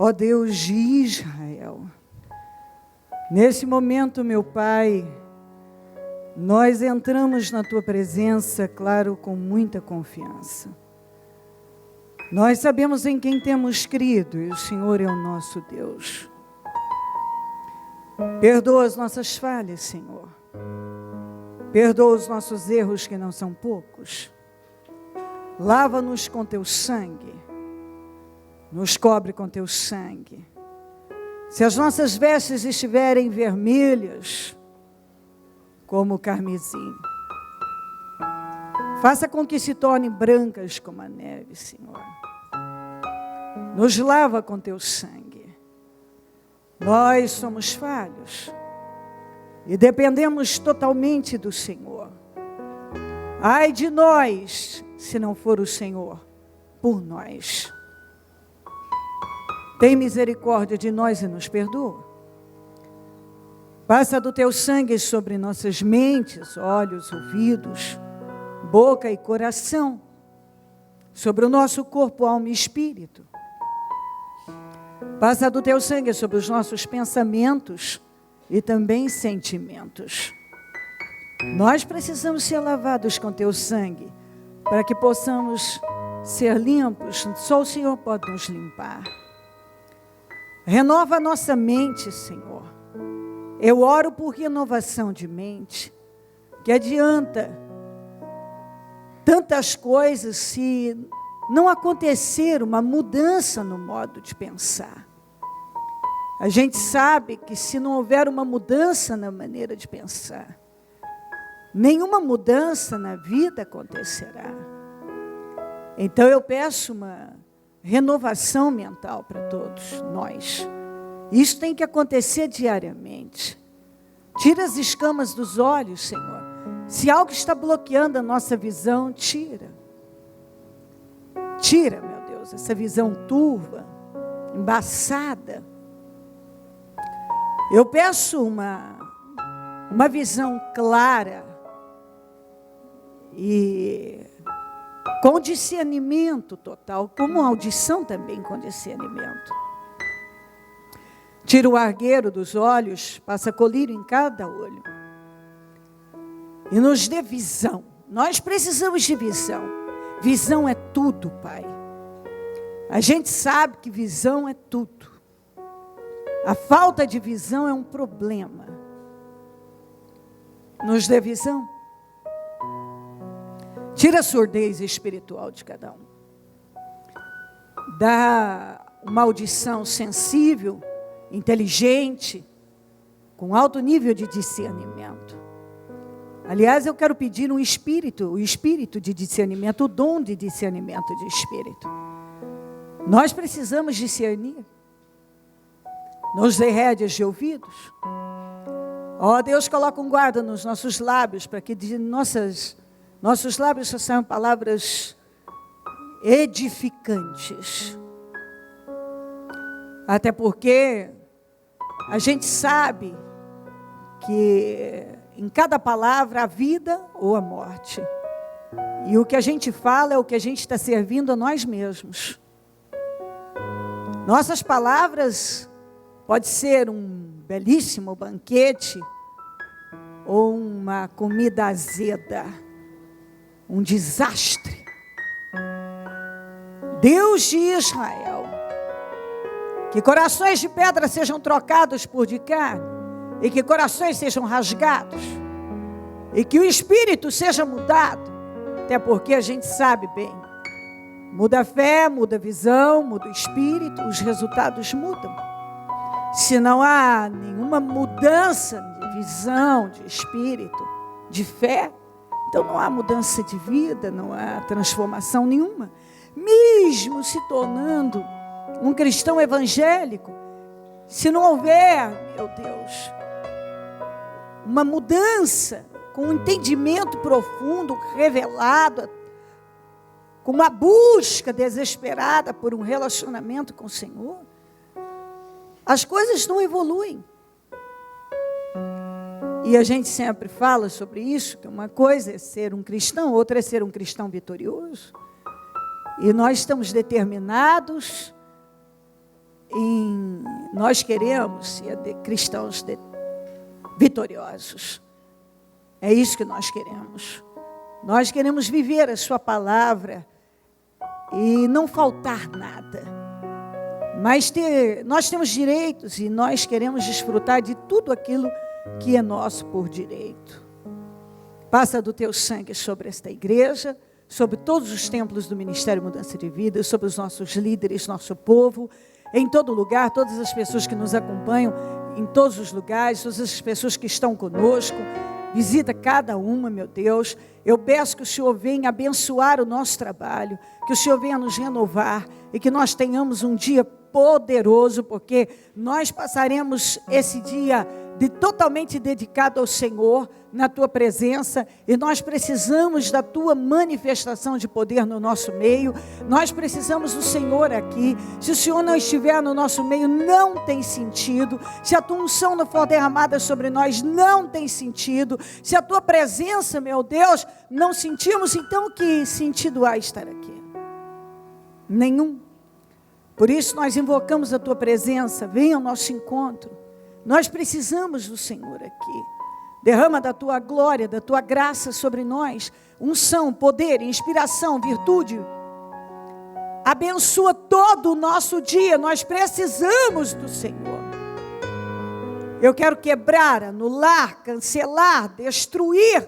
Ó Deus de Israel, nesse momento, meu Pai, nós entramos na Tua presença, claro, com muita confiança. Nós sabemos em quem temos crido e o Senhor é o nosso Deus. Perdoa as nossas falhas, Senhor. Perdoa os nossos erros, que não são poucos. Lava-nos com Teu sangue. Nos cobre com Teu sangue. Se as nossas vestes estiverem vermelhas, como o carmesim, faça com que se tornem brancas como a neve, Senhor. Nos lava com Teu sangue. Nós somos falhos e dependemos totalmente do Senhor. Ai de nós, se não for o Senhor por nós. Tem misericórdia de nós e nos perdoa. Passa do Teu sangue sobre nossas mentes, olhos, ouvidos, boca e coração, sobre o nosso corpo, alma e espírito. Passa do Teu sangue sobre os nossos pensamentos e também sentimentos. Nós precisamos ser lavados com Teu sangue, para que possamos ser limpos. Só o Senhor pode nos limpar. Renova a nossa mente, Senhor. Eu oro por renovação de mente. Que adianta tantas coisas se não acontecer uma mudança no modo de pensar. A gente sabe que se não houver uma mudança na maneira de pensar, nenhuma mudança na vida acontecerá. Então eu peço uma renovação mental para todos nós. Isso tem que acontecer diariamente. Tira as escamas dos olhos, Senhor. Se algo está bloqueando a nossa visão, tira. Tira, meu Deus, essa visão turva, embaçada. Eu peço uma visão clara e com discernimento total, como audição também com discernimento. Tira o argueiro dos olhos, passa colírio em cada olho. E nos dê visão. Nós precisamos de visão. Visão é tudo, Pai. A gente sabe que visão é tudo. A falta de visão é um problema. Nos dê visão. Tira a surdez espiritual de cada um. Dá uma audição sensível, inteligente, com alto nível de discernimento. Aliás, eu quero pedir o espírito de discernimento, o dom de discernimento de espírito. Nós precisamos discernir. Nos dê rédeas de ouvidos. Ó, Deus, coloca um guarda nos nossos lábios, para que de nossos lábios só saiam palavras edificantes. Até porque a gente sabe que em cada palavra há vida ou a morte. E o que a gente fala é o que a gente está servindo a nós mesmos. Nossas palavras pode ser um belíssimo banquete ou uma comida azeda, um desastre. Deus de Israel, que corações de pedra sejam trocados por de carne, e que corações sejam rasgados, e que o espírito seja mudado, até porque a gente sabe bem, muda a fé, muda a visão, muda o espírito, os resultados mudam. Se não há nenhuma mudança de visão, de espírito, de fé, então não há mudança de vida, não há transformação nenhuma. Mesmo se tornando um cristão evangélico, se não houver, meu Deus, uma mudança com um entendimento profundo, revelado, com uma busca desesperada por um relacionamento com o Senhor, as coisas não evoluem. E a gente sempre fala sobre isso, que uma coisa é ser um cristão, outra é ser um cristão vitorioso. E nós estamos determinados nós queremos ser cristãos vitoriosos. É isso que nós queremos. Nós queremos viver a sua palavra e não faltar nada. Mas nós temos direitos e nós queremos desfrutar de tudo aquilo que é nosso por direito. Passa do teu sangue sobre esta igreja, sobre todos os templos do Ministério Mudança de Vida, sobre os nossos líderes, nosso povo, em todo lugar, todas as pessoas que nos acompanham em todos os lugares, todas as pessoas que estão conosco. Visita cada uma, meu Deus. Eu peço que o Senhor venha abençoar o nosso trabalho, que o Senhor venha nos renovar e que nós tenhamos um dia poderoso, porque nós passaremos esse dia totalmente dedicado ao Senhor, na Tua presença, e nós precisamos da Tua manifestação de poder no nosso meio. Nós precisamos do Senhor aqui. Se o Senhor não estiver no nosso meio, não tem sentido. Se a Tua unção não for derramada sobre nós, não tem sentido. Se a Tua presença, meu Deus, não sentimos, então que sentido há estar aqui? Nenhum. Por isso nós invocamos a Tua presença, venha ao nosso encontro. Nós precisamos do Senhor aqui. Derrama da Tua glória, da Tua graça sobre nós, unção, poder, inspiração, virtude. Abençoa todo o nosso dia, nós precisamos do Senhor. Eu quero quebrar, anular, cancelar, destruir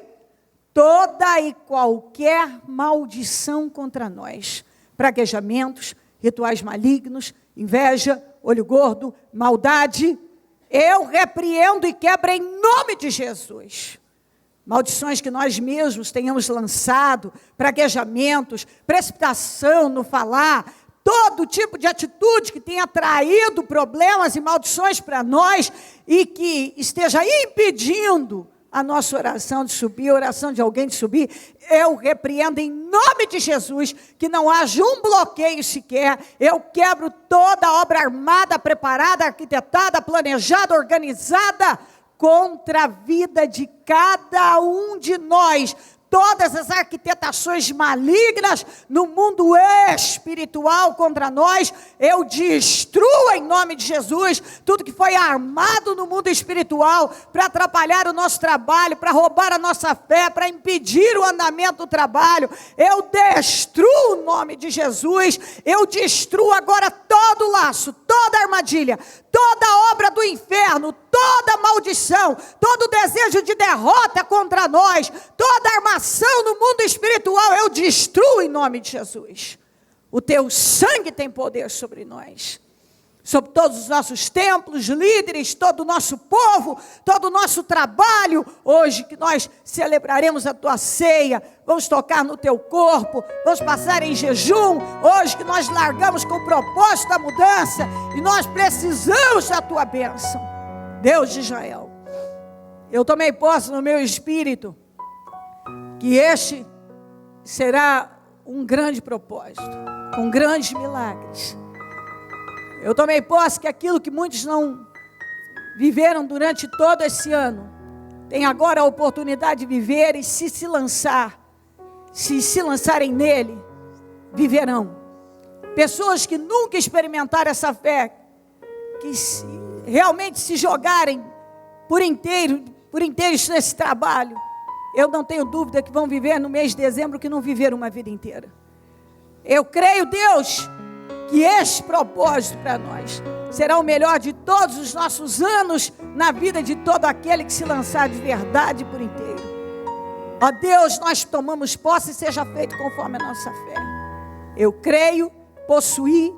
toda e qualquer maldição contra nós. Praguejamentos, rituais malignos, inveja, olho gordo, maldade. Eu repreendo e quebro em nome de Jesus. Maldições que nós mesmos tenhamos lançado, praguejamentos, precipitação no falar, todo tipo de atitude que tenha traído problemas e maldições para nós e que esteja impedindo a nossa oração de subir, a oração de alguém de subir, eu repreendo em nome de Jesus, que não haja um bloqueio sequer. Eu quebro toda obra armada, preparada, arquitetada, planejada, organizada, contra a vida de cada um de nós. Todas as arquitetações malignas no mundo espiritual contra nós, eu destruo em nome de Jesus. Tudo que foi armado no mundo espiritual para atrapalhar o nosso trabalho, para roubar a nossa fé, para impedir o andamento do trabalho, eu destruo em nome de Jesus. Eu destruo agora todo laço, toda armadilha, toda obra do inferno, toda maldição, todo desejo de derrota contra nós, toda armação no mundo espiritual, eu destruo em nome de Jesus. O Teu sangue tem poder sobre nós, sobre todos os nossos templos, líderes, todo o nosso povo, todo o nosso trabalho. Hoje que nós celebraremos a Tua ceia, vamos tocar no Teu corpo, vamos passar em jejum. Hoje que nós largamos com o propósito da mudança e nós precisamos da Tua bênção. Deus de Israel, eu tomei posse no meu espírito que este será um grande propósito, com grandes milagres. Eu tomei posse que aquilo que muitos não viveram durante todo esse ano, tem agora a oportunidade de viver e se lançarem nele, viverão. Pessoas que nunca experimentaram essa fé, que realmente se jogarem por inteiros nesse trabalho, eu não tenho dúvida que vão viver no mês de dezembro que não viveram uma vida inteira. Eu creio, Deus, que este propósito para nós será o melhor de todos os nossos anos na vida de todo aquele que se lançar de verdade por inteiro. Ó Deus, nós tomamos posse e seja feito conforme a nossa fé. Eu creio, possuí,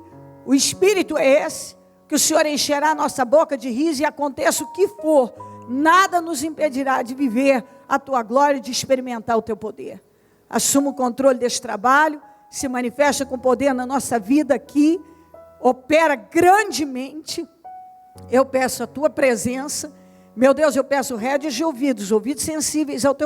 o Espírito é esse, que o Senhor encherá a nossa boca de riso e aconteça o que for, nada nos impedirá de viver a Tua glória e de experimentar o Teu poder. Assuma o controle deste trabalho, se manifesta com poder na nossa vida aqui, opera grandemente. Eu peço a Tua presença, meu Deus, eu peço rédeas de ouvidos sensíveis ao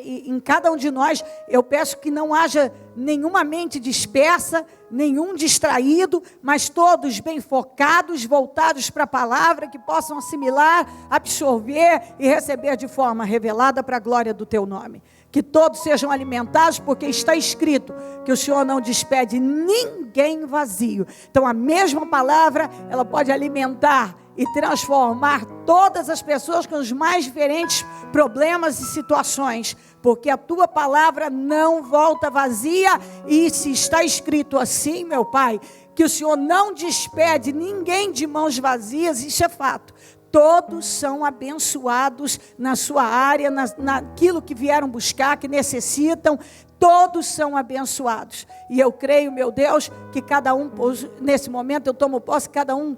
em cada um de nós. Eu peço que não haja nenhuma mente dispersa, nenhum distraído, mas todos bem focados, voltados para a palavra, que possam assimilar, absorver e receber de forma revelada para a glória do Teu nome. que todos sejam alimentados, porque está escrito que o Senhor não despede ninguém vazio. Então a mesma palavra, ela pode alimentar e transformar todas as pessoas com os mais diferentes problemas e situações, porque a tua palavra não volta vazia, e se está escrito assim, meu Pai, que o Senhor não despede ninguém de mãos vazias, isso é fato. Todos são abençoados na sua área, naquilo que vieram buscar, que necessitam. Todos são abençoados. E eu creio, meu Deus, que cada um, nesse momento eu tomo posse, cada um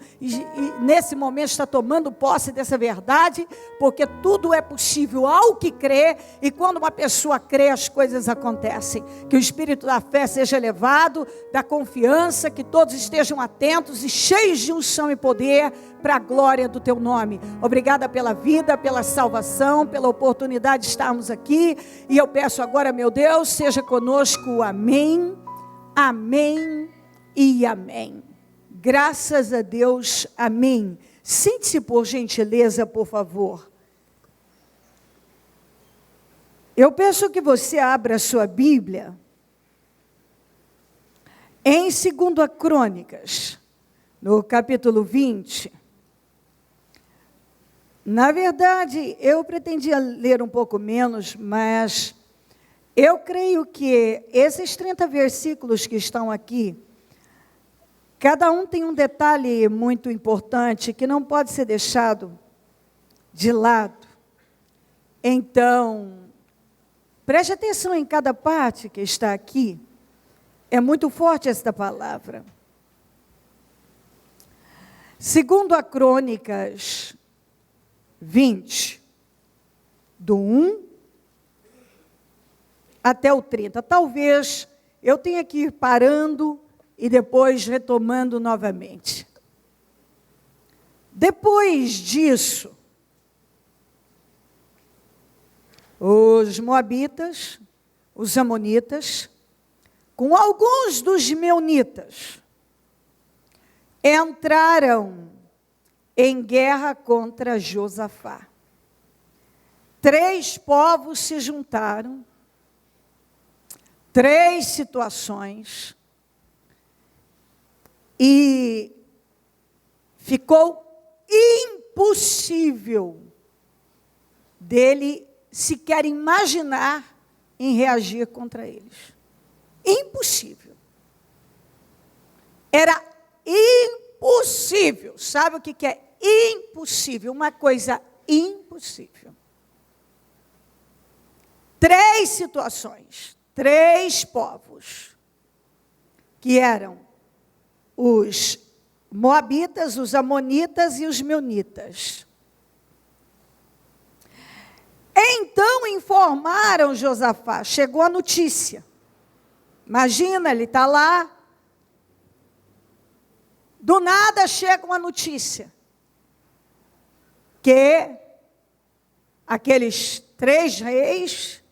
nesse momento está tomando posse dessa verdade, porque tudo é possível ao que crê, e quando uma pessoa crê, as coisas acontecem. Que o espírito da fé seja elevado, da confiança, que todos estejam atentos e cheios de unção e poder, para a glória do teu nome. Obrigada pela vida, pela salvação, pela oportunidade de estarmos aqui, e eu peço agora, meu Deus, seja conosco, amém, amém e amém. Graças a Deus, amém. Sente-se por gentileza, por favor. Eu peço que você abra a sua Bíblia em 2 Crônicas, no capítulo 20. Na verdade, eu pretendia ler um pouco menos, mas eu creio que esses 30 versículos que estão aqui, cada um tem um detalhe muito importante que não pode ser deixado de lado. Então, preste atenção em cada parte que está aqui. É muito forte esta palavra. 2 Crônicas 20, do 1 até o 30. Talvez eu tenha que ir parando e depois retomando novamente. Depois disso, os moabitas, os amonitas, com alguns dos meunitas, entraram em guerra contra Josafá. 3 povos se juntaram, 3 situações, e ficou impossível dele sequer imaginar em reagir contra eles. Impossível. Era impossível. Sabe o que é impossível? Uma coisa impossível. 3 situações, 3 povos, que eram os moabitas, os amonitas e os meunitas. Então informaram Josafá, chegou a notícia. Imagina, ele está lá, do nada chega uma notícia, que aqueles 3 reis,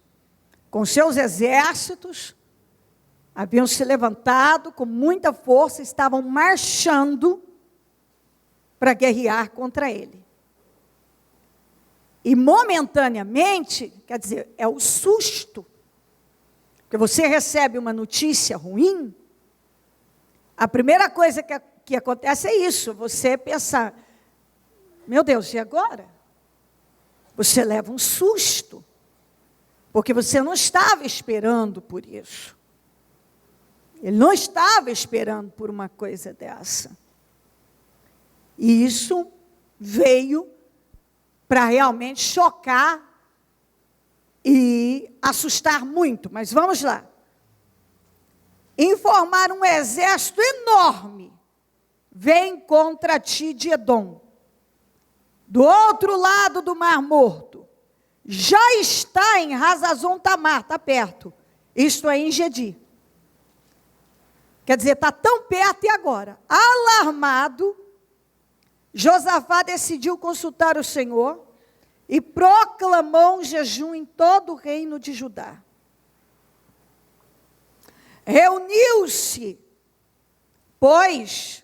com seus exércitos, haviam se levantado com muita força, estavam marchando para guerrear contra ele. E momentaneamente, quer dizer, é o susto, porque você recebe uma notícia ruim, a primeira coisa que acontece é isso, você pensa, meu Deus, e agora? Você leva um susto, porque você não estava esperando por isso. Ele não estava esperando por uma coisa dessa. E isso veio para realmente chocar e assustar muito. Mas vamos lá. Informar um exército enorme vem contra ti de Edom. Do outro lado do Mar Morto. Já está em Hazazon Tamar, está perto. Isto é em Gedi. Quer dizer, está tão perto e agora. Alarmado, Josafá decidiu consultar o Senhor e proclamou um jejum em todo o reino de Judá. Reuniu-se, pois,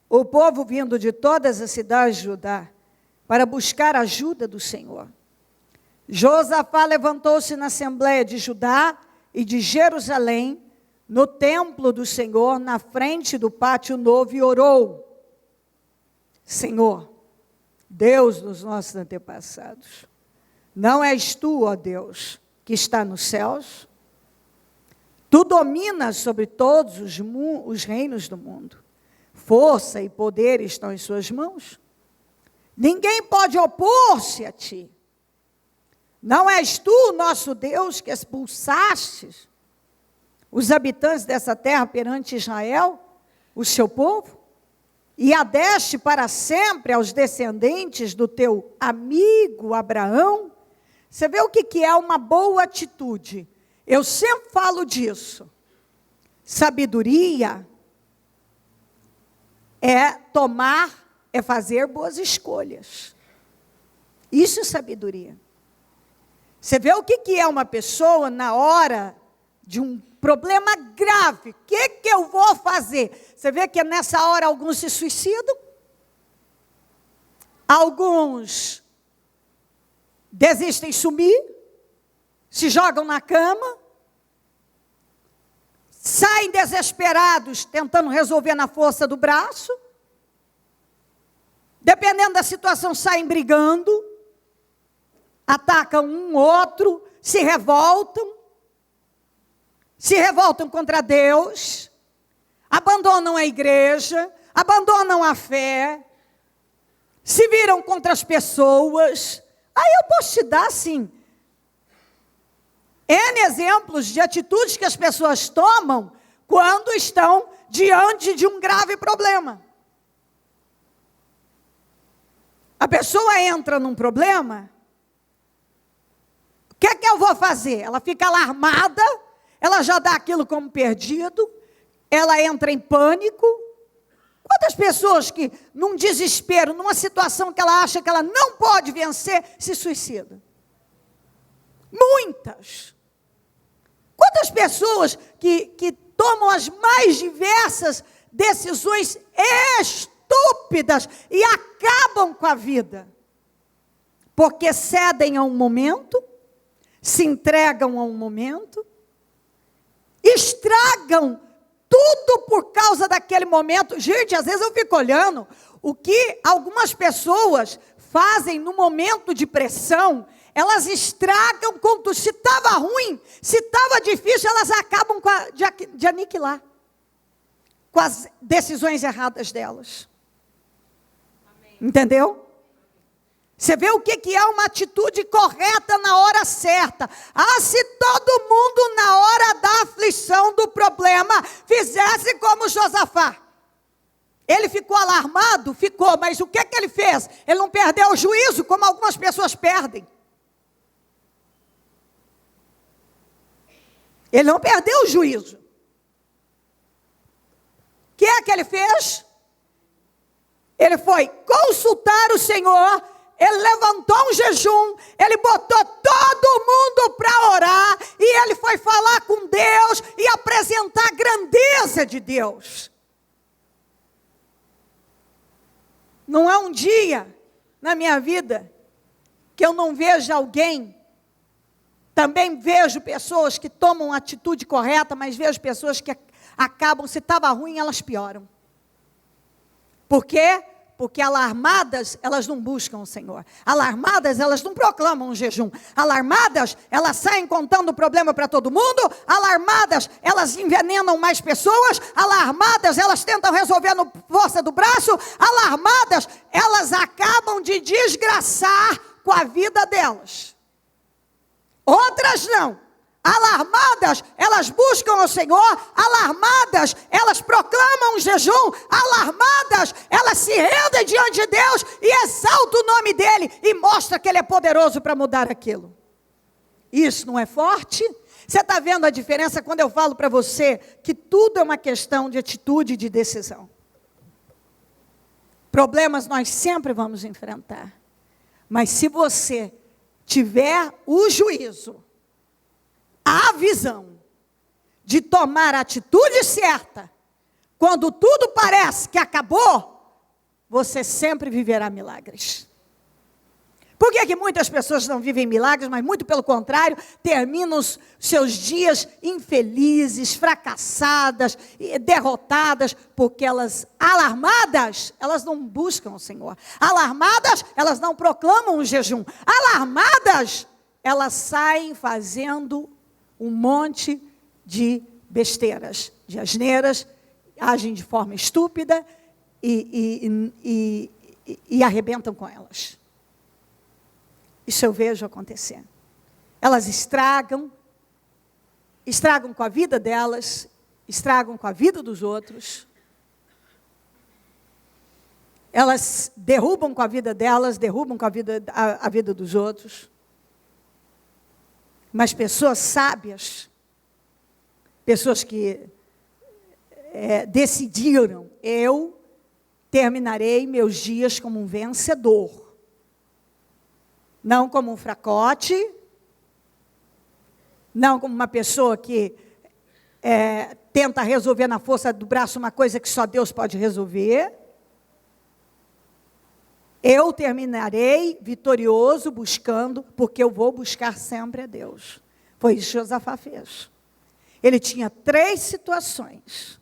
o povo vindo de todas as cidades de Judá para buscar a ajuda do Senhor. Josafá levantou-se na assembleia de Judá e de Jerusalém, no templo do Senhor, na frente do pátio novo, e orou: Senhor, Deus dos nossos antepassados, não és tu, ó Deus, que está nos céus? Tu dominas sobre todos os reinos do mundo. Força e poder estão em suas mãos. Ninguém pode opor-se a ti. Não és tu, nosso Deus, que expulsastes os habitantes dessa terra perante Israel, o seu povo, e a deste para sempre aos descendentes do teu amigo Abraão? Você vê o que é uma boa atitude? Eu sempre falo disso. Sabedoria é fazer boas escolhas. Isso é sabedoria. Você vê o que é uma pessoa na hora de um problema grave. O que eu vou fazer? Você vê que nessa hora alguns se suicidam. Alguns desistem de sumir. Se jogam na cama. Saem desesperados, tentando resolver na força do braço. Dependendo da situação, saem brigando. Atacam um outro, se revoltam contra Deus, abandonam a igreja, abandonam a fé, se viram contra as pessoas. Aí eu posso te dar, assim, N exemplos de atitudes que as pessoas tomam quando estão diante de um grave problema. A pessoa entra num problema. O que é que eu vou fazer? Ela fica alarmada, ela já dá aquilo como perdido, ela entra em pânico. Quantas pessoas que, num desespero, numa situação que ela acha que ela não pode vencer, se suicidam? Muitas. Quantas pessoas que tomam as mais diversas decisões estúpidas e acabam com a vida? Porque cedem a um momento, se entregam a um momento, estragam tudo por causa daquele momento. Gente, às vezes eu fico olhando o que algumas pessoas fazem no momento de pressão. Elas estragam com tudo. Se estava ruim, se estava difícil, elas acabam de aniquilar com as decisões erradas delas. Amém. Entendeu? Você vê o que é uma atitude correta na hora certa. Ah, se todo mundo na hora da aflição, do problema, fizesse como Josafá. Ele ficou alarmado? Ficou, mas o que ele fez? Ele não perdeu o juízo, como algumas pessoas perdem. Ele não perdeu o juízo. O que é que ele fez? Ele foi consultar o Senhor. Ele levantou um jejum, ele botou todo mundo para orar, e ele foi falar com Deus e apresentar a grandeza de Deus. Não há um dia na minha vida que eu não veja alguém. Também vejo pessoas que tomam a atitude correta, mas vejo pessoas que acabam, se estava ruim, elas pioram. Por quê? Porque alarmadas, elas não buscam o Senhor. Alarmadas, elas não proclamam um jejum. Alarmadas, elas saem contando o problema para todo mundo. Alarmadas, elas envenenam mais pessoas. Alarmadas, elas tentam resolver na força do braço. Alarmadas, elas acabam de desgraçar com a vida delas. Outras não. Alarmadas, elas buscam o Senhor. Alarmadas, elas proclamam um jejum. Alarmadas, elas se rendem diante de Deus e exaltam o nome dEle e mostram que Ele é poderoso para mudar aquilo. Isso não é forte? Você está vendo a diferença quando eu falo para você que tudo é uma questão de atitude e de decisão. Problemas nós sempre vamos enfrentar. Mas se você tiver o juízo, a visão de tomar a atitude certa, quando tudo parece que acabou, você sempre viverá milagres. Por que que muitas pessoas não vivem milagres, mas muito pelo contrário, terminam os seus dias infelizes, fracassadas, derrotadas, porque elas, alarmadas, elas não buscam o Senhor. Alarmadas, elas não proclamam o jejum. Alarmadas, elas saem fazendo um monte de besteiras, de asneiras, agem de forma estúpida e arrebentam com elas. Isso eu vejo acontecer. Elas estragam com a vida delas, estragam com a vida dos outros. Elas derrubam com a vida delas, derrubam com a vida dos outros. Mas pessoas sábias, pessoas que decidiram, eu terminarei meus dias como um vencedor. Não como um fracote, não como uma pessoa que tenta resolver na força do braço uma coisa que só Deus pode resolver. Eu terminarei vitorioso buscando, porque eu vou buscar sempre a Deus. Foi isso que Josafá fez. Ele tinha 3 situações.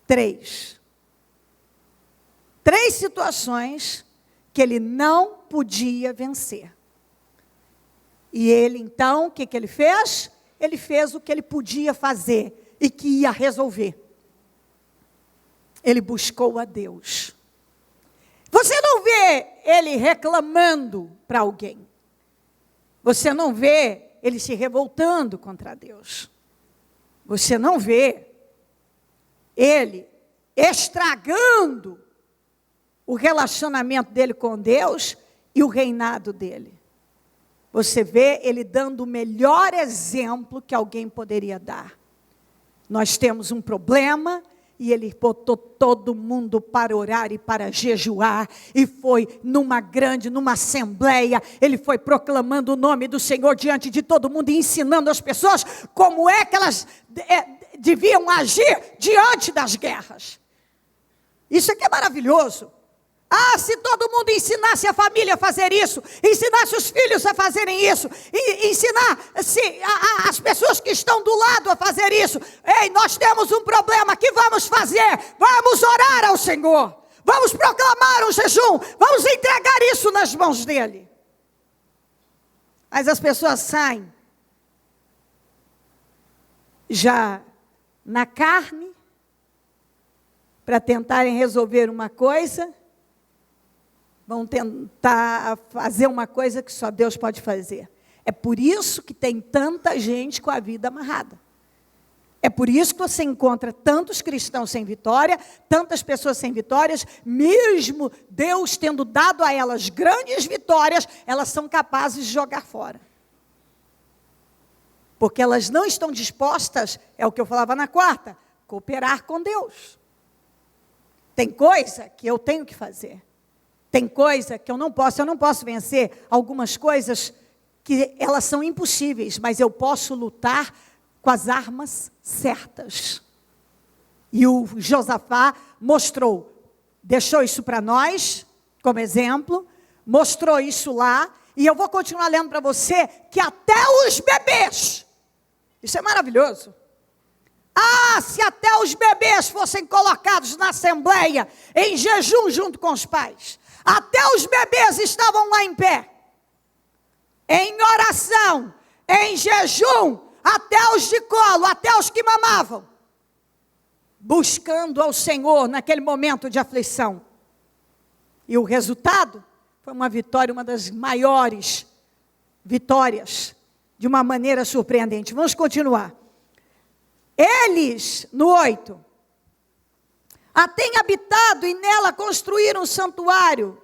3 situações que ele não podia vencer. E ele, então, o que ele fez? Ele fez o que ele podia fazer e que ia resolver. Ele buscou a Deus. Você não vê ele reclamando para alguém. Você não vê ele se revoltando contra Deus. Você não vê ele estragando o relacionamento dele com Deus e o reinado dele. Você vê ele dando o melhor exemplo que alguém poderia dar. Nós temos um problema e ele botou todo mundo para orar e para jejuar, e foi numa assembleia, ele foi proclamando o nome do Senhor diante de todo mundo e ensinando as pessoas como é que elas deviam agir diante das guerras. Isso aqui é maravilhoso. Ah, se todo mundo ensinasse a família a fazer isso, ensinasse os filhos a fazerem isso, e ensinasse as pessoas que estão do lado a fazer isso. Ei, nós temos um problema, o que vamos fazer? Vamos orar ao Senhor, vamos proclamar um jejum, vamos entregar isso nas mãos dele. Mas as pessoas saem já na carne, para tentarem resolver uma coisa, vão tentar fazer uma coisa que só Deus pode fazer. É por isso que tem tanta gente com a vida amarrada. É por isso que você encontra tantos cristãos sem vitória, tantas pessoas sem vitórias, mesmo Deus tendo dado a elas grandes vitórias, elas são capazes de jogar fora. Porque elas não estão dispostas, é o que eu falava na quarta, cooperar com Deus. Tem coisa que eu tenho que fazer. Tem coisa que eu não posso vencer algumas coisas que elas são impossíveis, mas eu posso lutar com as armas certas. E o Josafá deixou isso para nós, como exemplo, mostrou isso lá, e eu vou continuar lendo para você que até os bebês, isso é maravilhoso. Ah, se até os bebês fossem colocados na assembleia, em jejum junto com os pais, até os bebês estavam lá em pé, em oração, em jejum, até os de colo, até os que mamavam, buscando ao Senhor naquele momento de aflição. E o resultado foi uma vitória, uma das maiores vitórias, de uma maneira surpreendente. Vamos continuar. Eles, no 8, a têm habitado e nela construíram um santuário,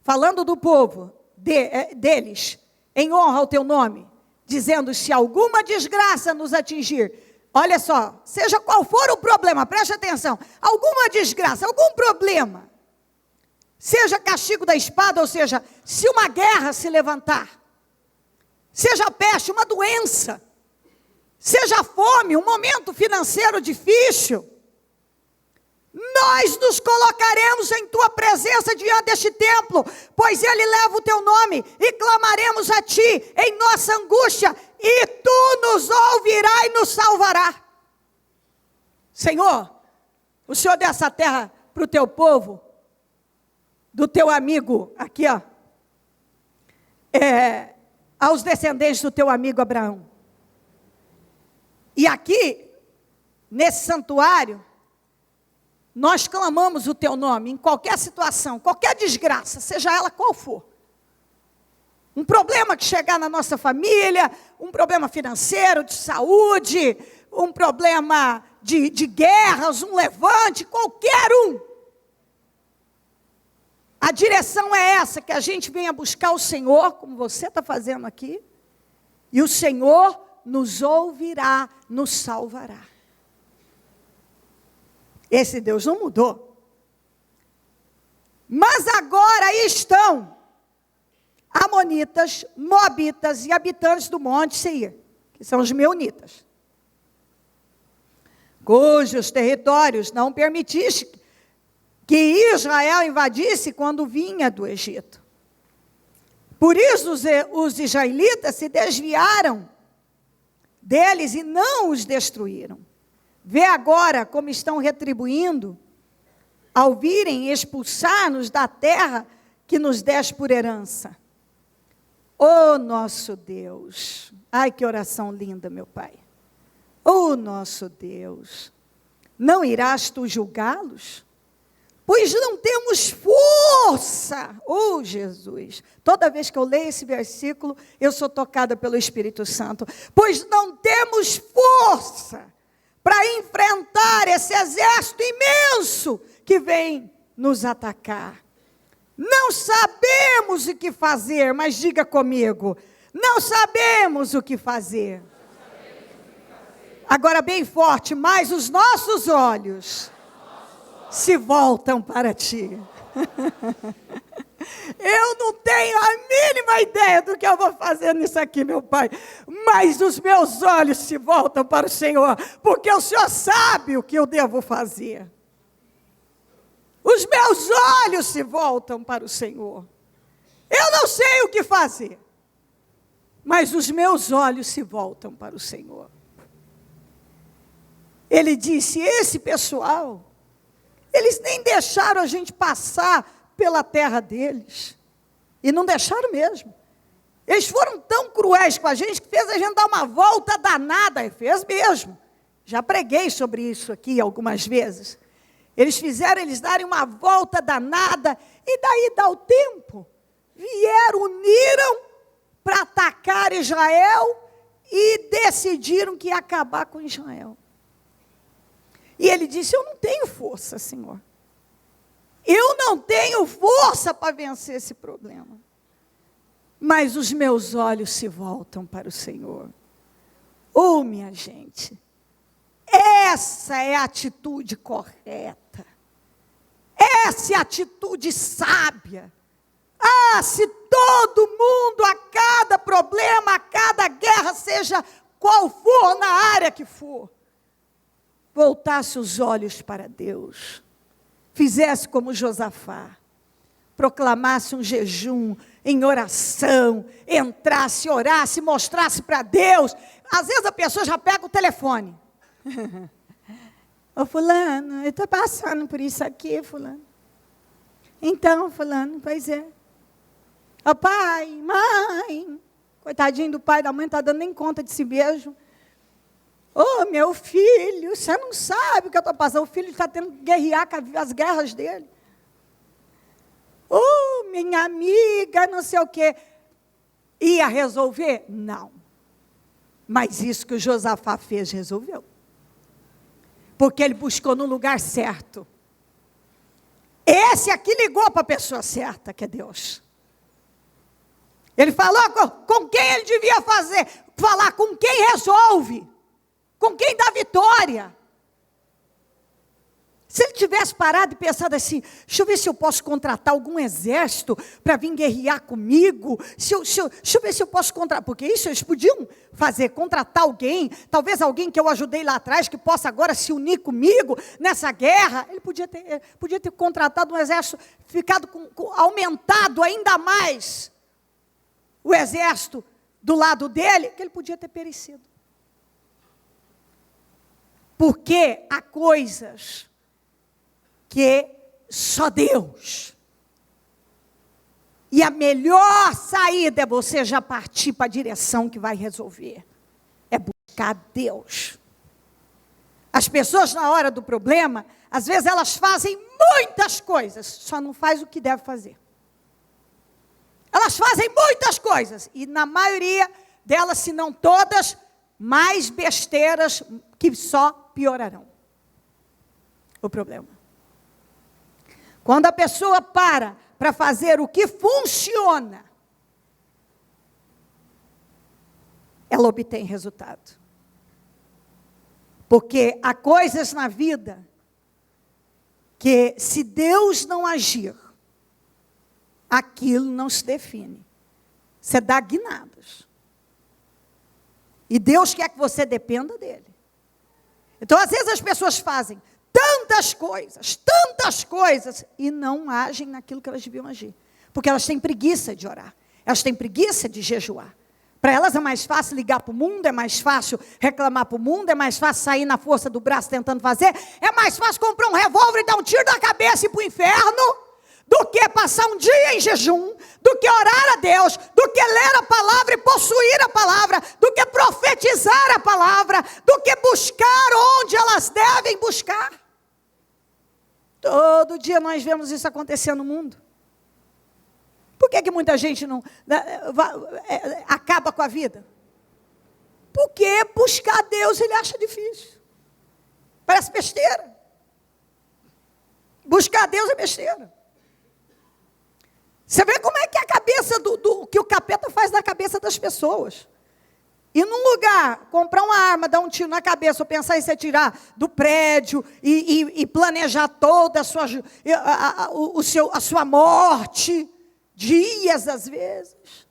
falando do povo, deles, em honra ao teu nome, dizendo, se alguma desgraça nos atingir, olha só, seja qual for o problema, preste atenção, alguma desgraça, algum problema, seja castigo da espada, ou seja, se uma guerra se levantar, seja peste, uma doença, seja fome, um momento financeiro difícil, nós nos colocaremos em tua presença diante deste templo, pois ele leva o teu nome, e clamaremos a ti em nossa angústia, e tu nos ouvirás e nos salvarás. Senhor, o Senhor deu essa terra para o teu povo, do teu amigo, aqui ó, aos descendentes do teu amigo Abraão. E aqui, nesse santuário, nós clamamos o teu nome em qualquer situação, qualquer desgraça, seja ela qual for. Um problema que chegar na nossa família, um problema financeiro, de saúde, um problema de guerras, um levante, qualquer um. A direção é essa, que a gente venha buscar o Senhor, como você está fazendo aqui, e o Senhor nos ouvirá, nos salvará. Esse Deus não mudou. Mas agora aí estão amonitas, moabitas e habitantes do monte Seir, que são os meunitas, cujos territórios não permitiste que Israel invadisse quando vinha do Egito. Por isso os israelitas se desviaram deles e não os destruíram. Vê agora como estão retribuindo ao virem expulsar-nos da terra que nos deste por herança. Ó nosso Deus, ai que oração linda, meu Pai. Ó nosso Deus, não irás tu julgá-los? Pois não temos força, oh Jesus. Toda vez que eu leio esse versículo, eu sou tocada pelo Espírito Santo. Pois não temos força para enfrentar esse exército imenso que vem nos atacar. Não sabemos o que fazer, mas diga comigo, não sabemos o que fazer. Agora bem forte, mas os nossos olhos se voltam para ti. Eu não tenho a mínima ideia do que eu vou fazer nisso aqui, meu Pai, mas os meus olhos se voltam para o Senhor, porque o Senhor sabe o que eu devo fazer. Os meus olhos se voltam para o Senhor. Eu não sei o que fazer, mas os meus olhos se voltam para o Senhor. Ele disse, esse pessoal, eles nem deixaram a gente passar pela terra deles. E não deixaram mesmo. Eles foram tão cruéis com a gente que fez a gente dar uma volta danada. E fez mesmo. Já preguei sobre isso aqui algumas vezes. Eles fizeram eles darem uma volta danada. E daí dá o tempo. Vieram, uniram para atacar Israel e decidiram que ia acabar com Israel. E ele disse, eu não tenho força, Senhor. Eu não tenho força para vencer esse problema. Mas os meus olhos se voltam para o Senhor. Oh, minha gente, essa é a atitude correta. Essa é a atitude sábia. Ah, se todo mundo, a cada problema, a cada guerra, seja qual for, na área que for, voltasse os olhos para Deus, fizesse como Josafá, proclamasse um jejum em oração, entrasse, orasse, mostrasse para Deus. Às vezes a pessoa já pega o telefone. Ô fulano, eu estou passando por isso aqui, fulano. Então, fulano, pois é. Ô pai, mãe, coitadinho do pai e da mãe, não está dando nem conta de si mesmo. Ô, meu filho, você não sabe o que eu estou passando. O filho está tendo que guerrear com as guerras dele. Ô, minha amiga, não sei o quê. Ia resolver? Não. Mas isso que o Josafá fez, resolveu. Porque ele buscou no lugar certo. Esse aqui ligou para a pessoa certa, que é Deus. Ele falou com quem ele devia falar com quem resolve. Com quem dá vitória? Se ele tivesse parado e pensado assim, deixa eu ver se eu posso contratar algum exército para vir guerrear comigo, deixa eu ver se eu posso contratar, porque isso eles podiam fazer, contratar alguém, talvez alguém que eu ajudei lá atrás, que possa agora se unir comigo nessa guerra. Ele podia ter contratado um exército, aumentado ainda mais o exército do lado dele, que ele podia ter perecido. Porque há coisas que só Deus. E a melhor saída é você já partir para a direção que vai resolver. É buscar Deus. As pessoas na hora do problema, às vezes elas fazem muitas coisas, só não faz o que deve fazer. Elas fazem muitas coisas, e na maioria delas, se não todas, mais besteiras que só piorarão o problema. Quando a pessoa para fazer o que funciona, ela obtém resultado. Porque há coisas na vida que, se Deus não agir, aquilo não se define. Você dá guinadas. E Deus quer que você dependa dele. Então, às vezes as pessoas fazem tantas coisas, e não agem naquilo que elas deviam agir. Porque elas têm preguiça de orar. Elas têm preguiça de jejuar. Para elas é mais fácil ligar para o mundo, é mais fácil reclamar para o mundo, é mais fácil sair na força do braço tentando fazer, é mais fácil comprar um revólver e dar um tiro na cabeça e ir para o inferno, do que passar um dia em jejum, do que orar a Deus, do que ler a palavra e possuir a palavra, do que profetizar a palavra, do que buscar onde elas devem buscar. Todo dia nós vemos isso acontecer no mundo. Por que muita gente não acaba com a vida? Porque buscar Deus ele acha difícil. Parece besteira. Buscar Deus é besteira. Você vê como é que é a cabeça que o capeta faz na cabeça das pessoas. E num lugar, comprar uma arma, dar um tiro na cabeça, ou pensar em se atirar do prédio, e planejar toda a sua morte, dias às vezes,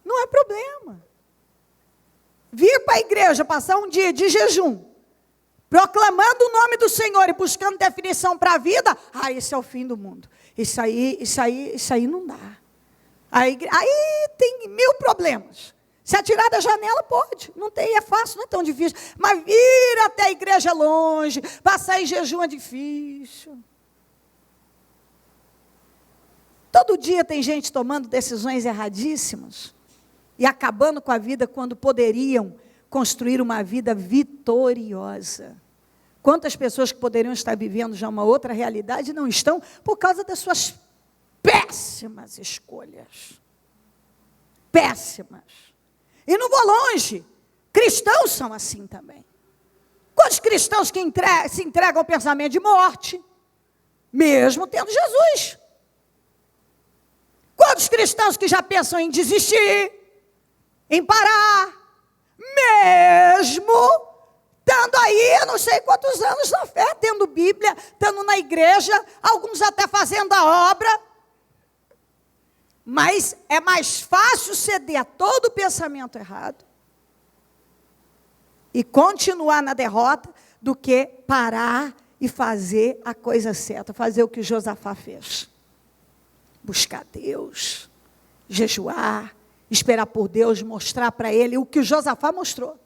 não é problema. Vir para a igreja, passar um dia de jejum, proclamando o nome do Senhor e buscando definição para a vida, esse é o fim do mundo. Isso aí não dá. Aí tem 1000 problemas. Se atirar da janela, pode. Não tem, é fácil, não é tão difícil. Mas vir até a igreja longe, passar em jejum é difícil. Todo dia tem gente tomando decisões erradíssimas e acabando com a vida quando poderiam construir uma vida vitoriosa. Quantas pessoas que poderiam estar vivendo já uma outra realidade não estão por causa das suas péssimas escolhas. Péssimas. E não vou longe. Cristãos são assim também. Quantos cristãos que se entregam ao pensamento de morte, mesmo tendo Jesus? Quantos cristãos que já pensam em desistir, em parar, mesmo estando aí, não sei quantos anos na fé, tendo Bíblia, estando na igreja, alguns até fazendo a obra. Mas é mais fácil ceder a todo pensamento errado e continuar na derrota do que parar e fazer a coisa certa, fazer o que Josafá fez. Buscar Deus, jejuar, esperar por Deus mostrar para ele o que o Josafá mostrou.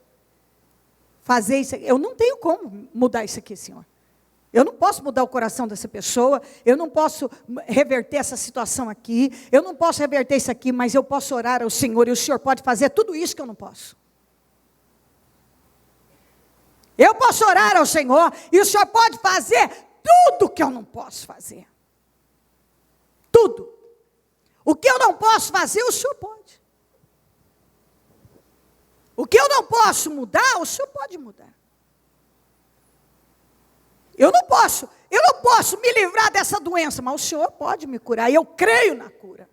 Fazer isso aqui. Eu não tenho como mudar isso aqui, Senhor. Eu não posso mudar o coração dessa pessoa, eu não posso reverter essa situação aqui, eu não posso reverter isso aqui, mas eu posso orar ao Senhor, e o Senhor pode fazer tudo isso que eu não posso. Eu posso orar ao Senhor, e o Senhor pode fazer tudo que eu não posso fazer. Tudo. O que eu não posso fazer, o Senhor pode. O que eu não posso mudar, o Senhor pode mudar. Eu não posso me livrar dessa doença, mas o Senhor pode me curar, e eu creio na cura.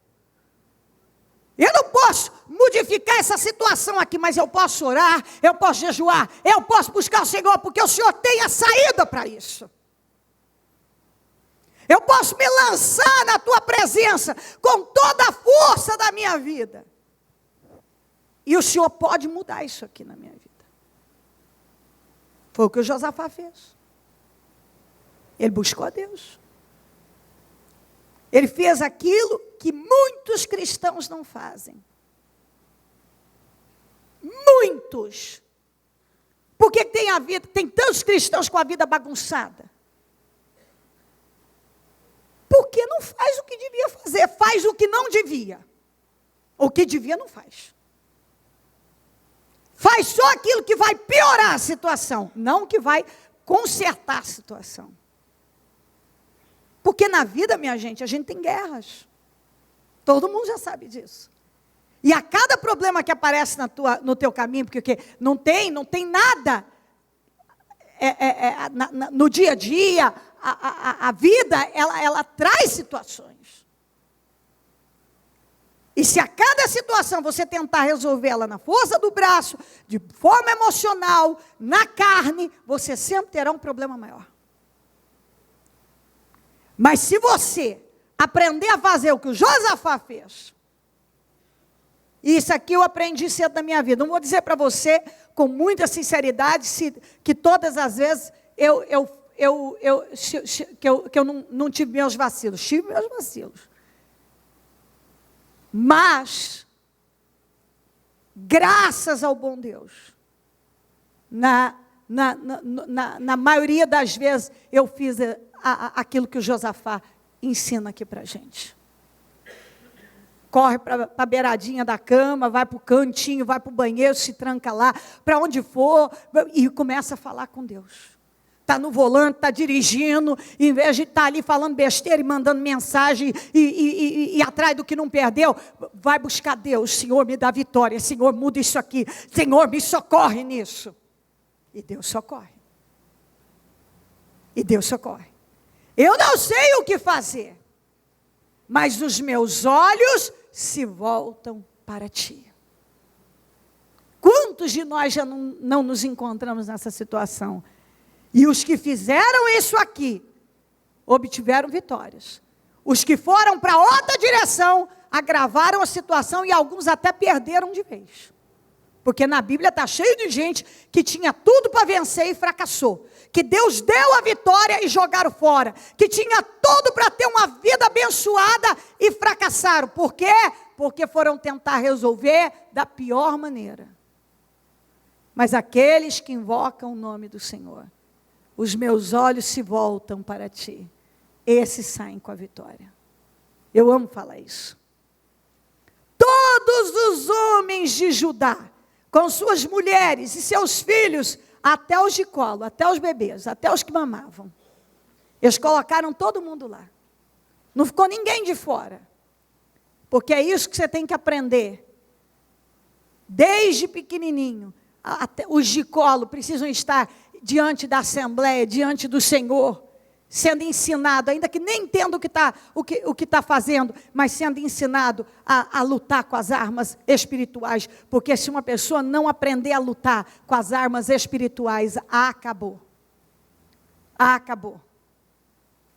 Eu não posso modificar essa situação aqui, mas eu posso orar, eu posso jejuar, eu posso buscar o Senhor, porque o Senhor tem a saída para isso. Eu posso me lançar na tua presença com toda a força da minha vida. E o Senhor pode mudar isso aqui na minha vida. Foi o que o Josafá fez. Ele buscou a Deus. Ele fez aquilo que muitos cristãos não fazem. Muitos. Por que tem tantos cristãos com a vida bagunçada? Porque não faz o que devia fazer, faz o que não devia. O que devia não faz. Faz só aquilo que vai piorar a situação, não o que vai consertar a situação. Porque na vida, minha gente, a gente tem guerras. Todo mundo já sabe disso. E a cada problema que aparece no teu caminho, porque não tem nada no dia a dia, a vida, ela traz situações. E se a cada situação você tentar resolvê-la na força do braço, de forma emocional, na carne, você sempre terá um problema maior. Mas se você aprender a fazer o que o Josafá fez, e isso aqui eu aprendi cedo na minha vida, não vou dizer para você com muita sinceridade que todas as vezes eu não tive meus vacilos. Tive meus vacilos. Mas, graças ao bom Deus, na maioria das vezes eu fiz aquilo que o Josafá ensina aqui para a gente. Corre para a beiradinha da cama, vai para o cantinho, vai para o banheiro, se tranca lá, para onde for, e começa a falar com Deus. Está no volante, está dirigindo, em vez de estar ali falando besteira e mandando mensagem e atrás do que não perdeu, vai buscar Deus. Senhor, me dá vitória. Senhor, muda isso aqui. Senhor, me socorre nisso. E Deus socorre. E Deus socorre. Eu não sei o que fazer, mas os meus olhos se voltam para ti. Quantos de nós já não nos encontramos nessa situação? E os que fizeram isso aqui, obtiveram vitórias. Os que foram para outra direção, agravaram a situação e alguns até perderam de vez. Porque na Bíblia está cheio de gente que tinha tudo para vencer e fracassou. Que Deus deu a vitória e jogaram fora. Que tinha tudo para ter uma vida abençoada e fracassaram. Por quê? Porque foram tentar resolver da pior maneira. Mas aqueles que invocam o nome do Senhor, os meus olhos se voltam para ti, esses saem com a vitória. Eu amo falar isso. Todos os homens de Judá, com suas mulheres e seus filhos, até os de colo, até os bebês, até os que mamavam, eles colocaram todo mundo lá. Não ficou ninguém de fora. Porque é isso que você tem que aprender. Desde pequenininho, até os de colo precisam estar diante da Assembleia, diante do Senhor, sendo ensinado, ainda que nem entenda o que está fazendo, mas sendo ensinado a lutar com as armas espirituais, porque se uma pessoa não aprender a lutar com as armas espirituais, acabou. Acabou.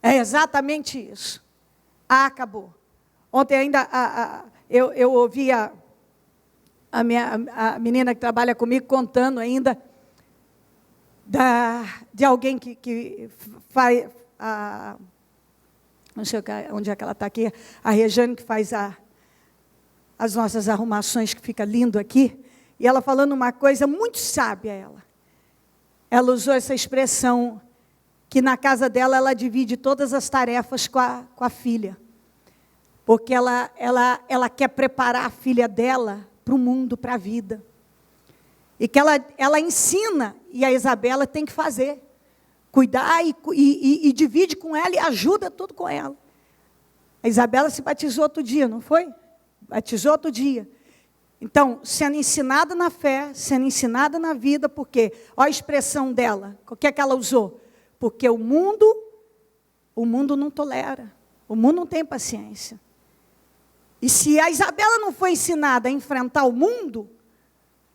É exatamente isso. Acabou. Ontem ainda eu ouvi a menina que trabalha comigo contando ainda de alguém que faz, não sei onde é que ela está aqui, a Rejane que faz as nossas arrumações, que fica lindo aqui, e ela falando uma coisa muito sábia, ela usou essa expressão, que na casa dela ela divide todas as tarefas com a filha, porque ela quer preparar a filha dela para o mundo, para a vida. E que ela ensina, e a Isabela tem que fazer. Cuidar e divide com ela e ajuda tudo com ela. A Isabela se batizou outro dia, não foi? Batizou outro dia. Então, sendo ensinada na fé, sendo ensinada na vida, porque, olha a expressão dela, o que é que ela usou? Porque o mundo não tolera, o mundo não tem paciência. E se a Isabela não foi ensinada a enfrentar o mundo,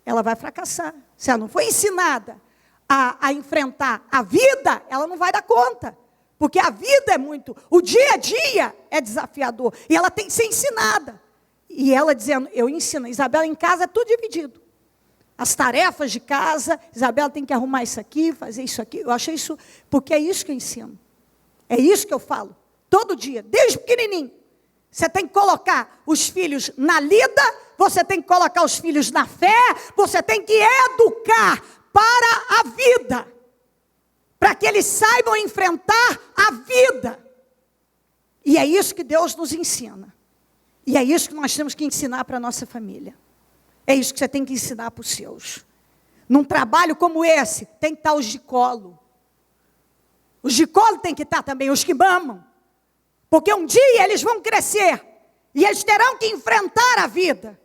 ela vai fracassar. Se ela não foi ensinada a enfrentar a vida, ela não vai dar conta. Porque a vida é muito, o dia a dia é desafiador. E ela tem que ser ensinada. E ela dizendo, eu ensino. Isabela, em casa é tudo dividido. As tarefas de casa, Isabela tem que arrumar isso aqui, fazer isso aqui. Eu achei isso, porque é isso que eu ensino. É isso que eu falo. Todo dia, desde pequenininho. Você tem que colocar os filhos na lida, você tem que colocar os filhos na fé, você tem que educar para a vida. Para que eles saibam enfrentar a vida. E é isso que Deus nos ensina. E é isso que nós temos que ensinar para a nossa família. É isso que você tem que ensinar para os seus. Num trabalho como esse, tem que estar os de colo. Os de colo tem que estar também, os que mamam. Porque um dia eles vão crescer. E eles terão que enfrentar a vida.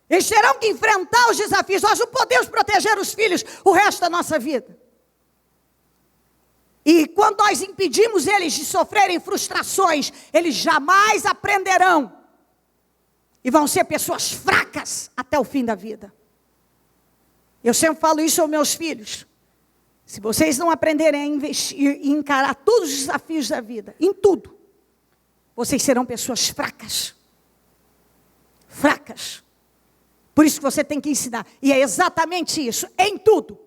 Eles terão que enfrentar os desafios. Nós não podemos proteger os filhos o resto da nossa vida. E quando nós impedimos eles de sofrerem frustrações, eles jamais aprenderão. E vão ser pessoas fracas até o fim da vida. Eu sempre falo isso aos meus filhos. Se vocês não aprenderem a investir e encarar todos os desafios da vida, em tudo, vocês serão pessoas fracas. Fracas. Por isso que você tem que ensinar. E é exatamente isso, em tudo.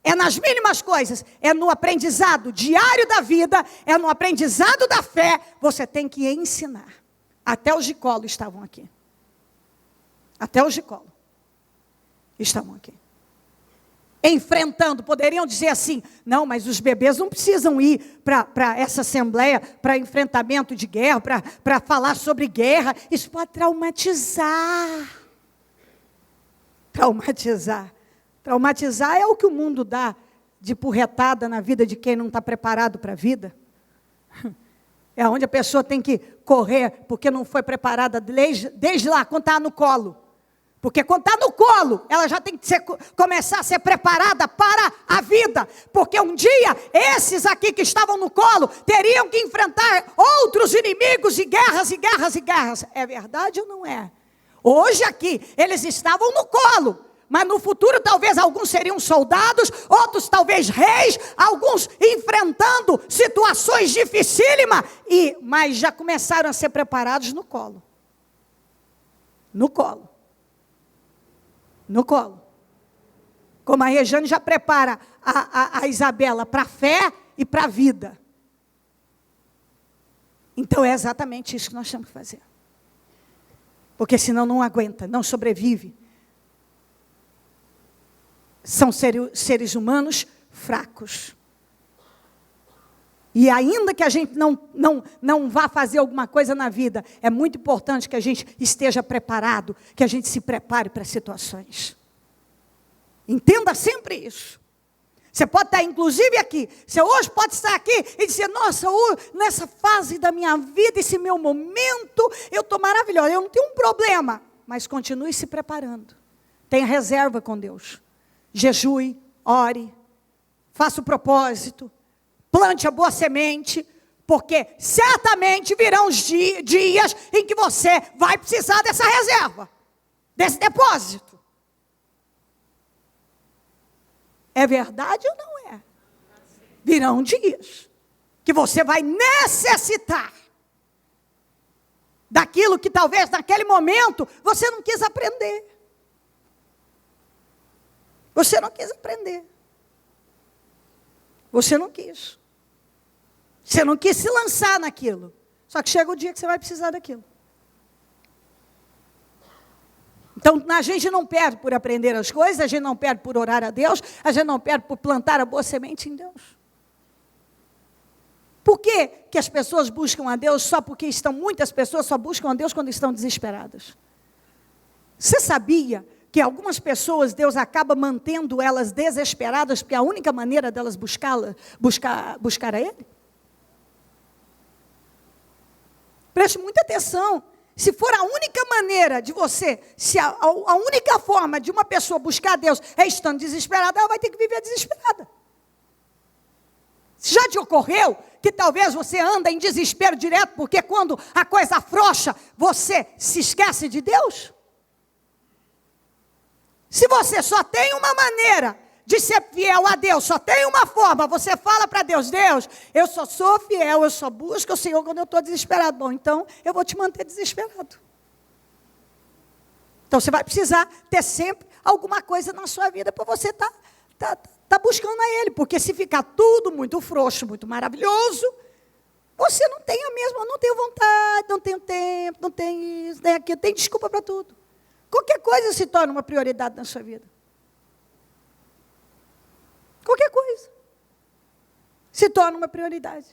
É nas mínimas coisas, é no aprendizado diário da vida, é no aprendizado da fé, você tem que ensinar. Até os de colo estavam aqui. Até os de colo estavam aqui. Enfrentando, poderiam dizer assim, não, mas os bebês não precisam ir para essa assembleia, para enfrentamento de guerra, para falar sobre guerra, isso pode traumatizar. Traumatizar. Traumatizar é o que o mundo dá de porretada na vida de quem não está preparado para a vida. É onde a pessoa tem que correr, porque não foi preparada desde lá, quando está no colo. Porque quando está no colo, ela já tem que começar a ser preparada para a vida. Porque um dia, esses aqui que estavam no colo, teriam que enfrentar outros inimigos e guerras e guerras e guerras. É verdade ou não é? Hoje aqui, eles estavam no colo. Mas no futuro talvez alguns seriam soldados, outros talvez reis, alguns enfrentando situações dificílimas, mas já começaram a ser preparados no colo. No colo. No colo. Como a Rejane já prepara a Isabela para a fé e para a vida. Então é exatamente isso que nós temos que fazer. Porque senão não aguenta, não sobrevive. São seres humanos fracos. E ainda que a gente não vá fazer alguma coisa na vida, é muito importante que a gente esteja preparado, que a gente se prepare para situações. Entenda sempre isso. Você pode estar, inclusive, aqui. Você hoje pode estar aqui e dizer, nossa, nessa fase da minha vida, esse meu momento, eu estou maravilhosa, eu não tenho um problema. Mas continue se preparando. Tenha reserva com Deus. Jejue, ore, faça o propósito, plante a boa semente, porque certamente virão os dias em que você vai precisar dessa reserva, desse depósito. É verdade ou não é? Virão dias que você vai necessitar daquilo que talvez naquele momento você não quis aprender. Você não quis aprender. Você não quis. Você não quis se lançar naquilo. Só que chega o dia que você vai precisar daquilo. Então, a gente não perde por aprender as coisas, a gente não perde por orar a Deus, a gente não perde por plantar a boa semente em Deus. Por que que as pessoas buscam a Deus só porque muitas pessoas só buscam a Deus quando estão desesperadas? Você sabia que algumas pessoas, Deus acaba mantendo elas desesperadas, porque a única maneira delas buscar a Ele? Preste muita atenção. Se for a única maneira de você, se a única forma de uma pessoa buscar a Deus é estando desesperada, ela vai ter que viver desesperada. Já te ocorreu que talvez você anda em desespero direto, porque quando a coisa afrouxa, você se esquece de Deus? Se você só tem uma maneira de ser fiel a Deus, só tem uma forma. Você fala para Deus: Deus, eu só sou fiel, eu só busco o Senhor quando eu estou desesperado. Bom, então eu vou te manter desesperado. Então você vai precisar ter sempre alguma coisa na sua vida para você estar buscando a Ele. Porque se ficar tudo muito frouxo, muito maravilhoso, você não tem a mesma, não tem vontade, não tem tempo, não tem isso, nem aquilo, tem desculpa para tudo. Qualquer coisa se torna uma prioridade na sua vida. Qualquer coisa se torna uma prioridade.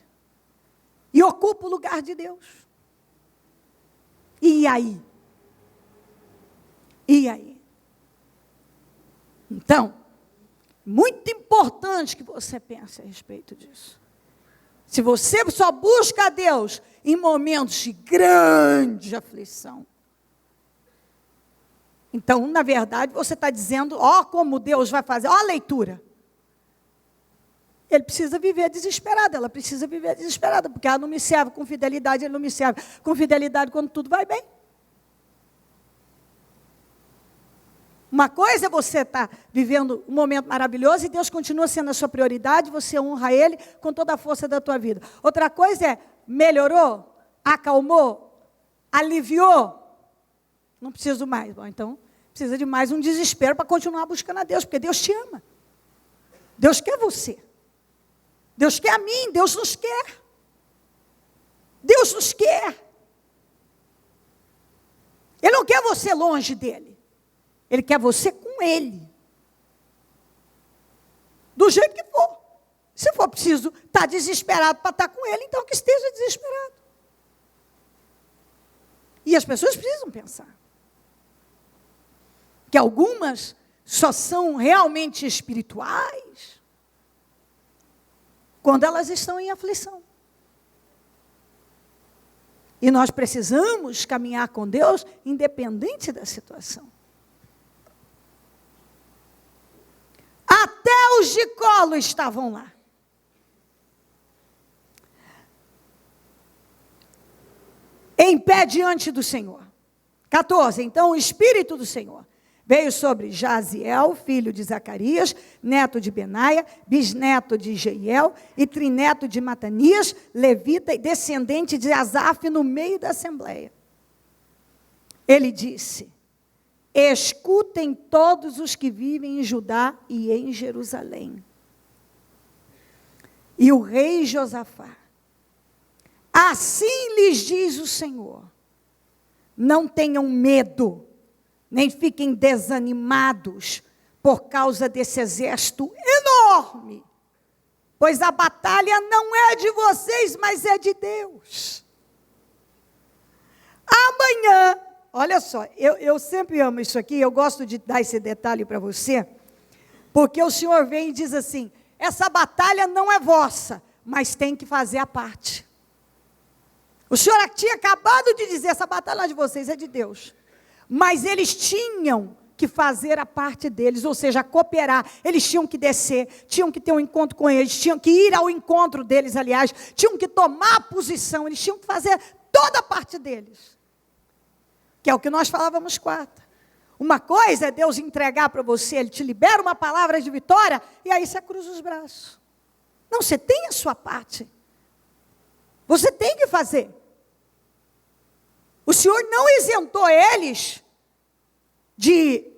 E ocupa o lugar de Deus. E aí? E aí? Então, muito importante que você pense a respeito disso. Se você só busca a Deus em momentos de grande aflição, então, na verdade, você está dizendo: ó, como Deus vai fazer, ó a leitura. Ele precisa viver desesperado, ela precisa viver desesperada, porque ela não me serve com fidelidade, ele não me serve com fidelidade quando tudo vai bem. Uma coisa é você estar vivendo um momento maravilhoso e Deus continua sendo a sua prioridade, você honra Ele com toda a força da tua vida. Outra coisa é, melhorou, acalmou, aliviou, não preciso mais. Bom, então, precisa de mais um desespero para continuar buscando a Deus, porque Deus te ama. Deus quer você. Deus quer a mim, Deus nos quer. Deus nos quer. Ele não quer você longe dEle. Ele quer você com Ele. Do jeito que for. Se for preciso estar desesperado para estar com Ele, então que esteja desesperado. E as pessoas precisam pensar que algumas só são realmente espirituais quando elas estão em aflição. E nós precisamos caminhar com Deus independente da situação. Até os de colo estavam lá. Em pé diante do Senhor. 14. Então o Espírito do Senhor veio sobre Jaziel, filho de Zacarias, neto de Benaia, bisneto de Jeiel e trineto de Matanias, levita e descendente de Asaf, no meio da assembleia. Ele disse: escutem todos os que vivem em Judá e em Jerusalém. E o rei Josafá: assim lhes diz o Senhor, não tenham medo, nem fiquem desanimados por causa desse exército enorme, pois a batalha não é de vocês, mas é de Deus. Amanhã, olha só, eu sempre amo isso aqui, eu gosto de dar esse detalhe para você, porque o Senhor vem e diz assim: essa batalha não é vossa, mas tem que fazer a parte. O Senhor tinha acabado de dizer: essa batalha não é de vocês, é de Deus. Mas eles tinham que fazer a parte deles, ou seja, cooperar. Eles tinham que descer, tinham que ter um encontro com eles, tinham que ir ao encontro deles, aliás, tinham que tomar a posição, eles tinham que fazer toda a parte deles. Que é o que nós falávamos quarta. Uma coisa é Deus entregar para você, Ele te libera uma palavra de vitória, e aí você cruza os braços. Não, você tem a sua parte. Você tem que fazer. O Senhor não isentou eles de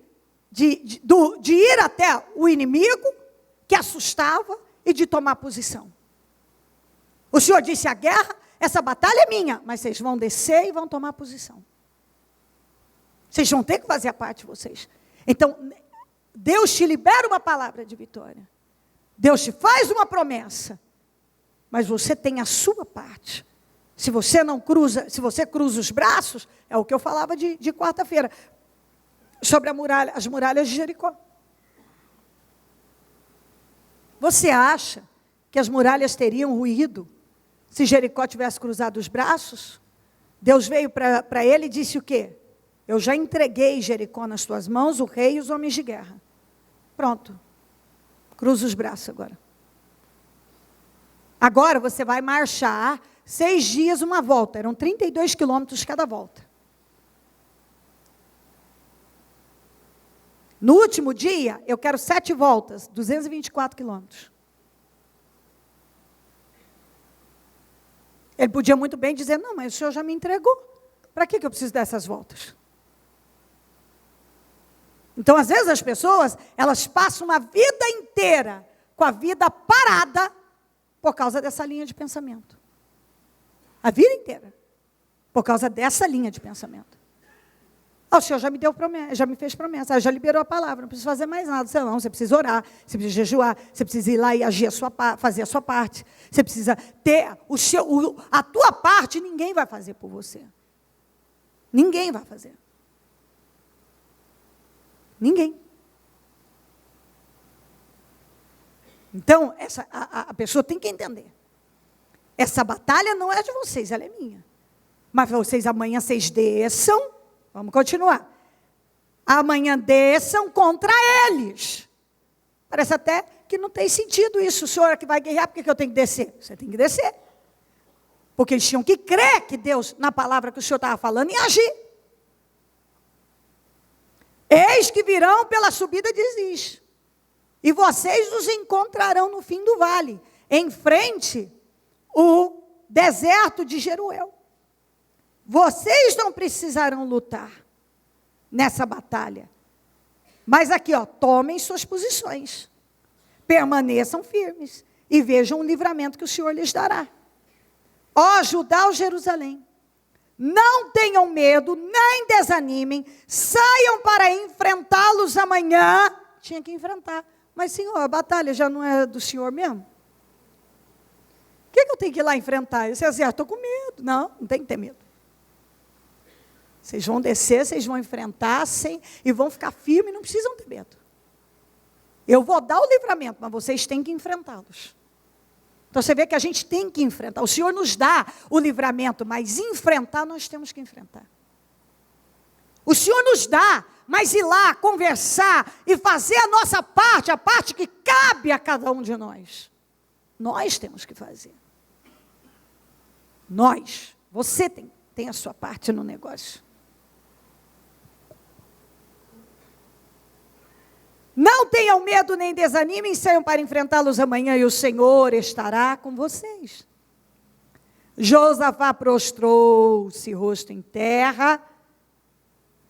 ir até o inimigo, que assustava, e de tomar posição. O Senhor disse: a guerra, essa batalha é minha, mas vocês vão descer e vão tomar posição. Vocês vão ter que fazer a parte de vocês. Então, Deus te libera uma palavra de vitória. Deus te faz uma promessa. Mas você tem a sua parte. Se você não cruza, se você cruza os braços, é o que eu falava de quarta-feira, sobre as muralhas de Jericó. Você acha que as muralhas teriam ruído se Jericó tivesse cruzado os braços? Deus veio para ele e disse o quê? Eu já entreguei Jericó nas tuas mãos, o rei e os homens de guerra. Pronto. Cruza os braços agora. Agora você vai marchar 6 dias uma volta. Eram 32 quilômetros cada volta. No último dia, eu quero 7 voltas, 224 quilômetros. Ele podia muito bem dizer, não, mas o senhor já me entregou. Para que eu preciso dessas voltas? Então, às vezes, as pessoas, elas passam uma vida inteira com a vida parada por causa dessa linha de pensamento. A vida inteira. Por causa dessa linha de pensamento. O senhor já me deu promessa, já me fez promessa, já liberou a palavra, não precisa fazer mais nada. Você precisa orar, você precisa jejuar, você precisa ir lá e agir fazer a sua parte. Você precisa ter a tua parte, ninguém vai fazer por você. Ninguém vai fazer. Ninguém. Então, a pessoa tem que entender. Essa batalha não é de vocês, ela é minha. Mas vocês amanhã, vocês desçam. Vamos continuar. Amanhã desçam contra eles. Parece até que não tem sentido isso. O senhor é que vai guerrear, por que eu tenho que descer? Você tem que descer. Porque eles tinham que crer que Deus, na palavra que o senhor estava falando, ia agir. Eis que virão pela subida de Ziz. E vocês os encontrarão no fim do vale, em frente o deserto de Jeruel. Vocês não precisarão lutar nessa batalha. Mas aqui, tomem suas posições. Permaneçam firmes e vejam o livramento que o Senhor lhes dará. Ó Judá, ó Jerusalém, não tenham medo, nem desanimem, saiam para enfrentá-los amanhã. Tinha que enfrentar. Mas, Senhor, a batalha já não é do Senhor mesmo? O que eu tenho que ir lá enfrentar? Eu disse, estou com medo. Não tem que ter medo. Vocês vão descer, vocês vão enfrentar e vão ficar firmes, não precisam ter medo. Eu vou dar o livramento, mas vocês têm que enfrentá-los. Então você vê que a gente tem que enfrentar. O Senhor nos dá o livramento, mas enfrentar nós temos que enfrentar. O Senhor nos dá, mas ir lá, conversar e fazer a nossa parte, a parte que cabe a cada um de nós. Nós temos que fazer. Nós. Você tem a sua parte no negócio. Não tenham medo nem desanimem, saiam para enfrentá-los amanhã e o Senhor estará com vocês. Josafá prostrou-se rosto em terra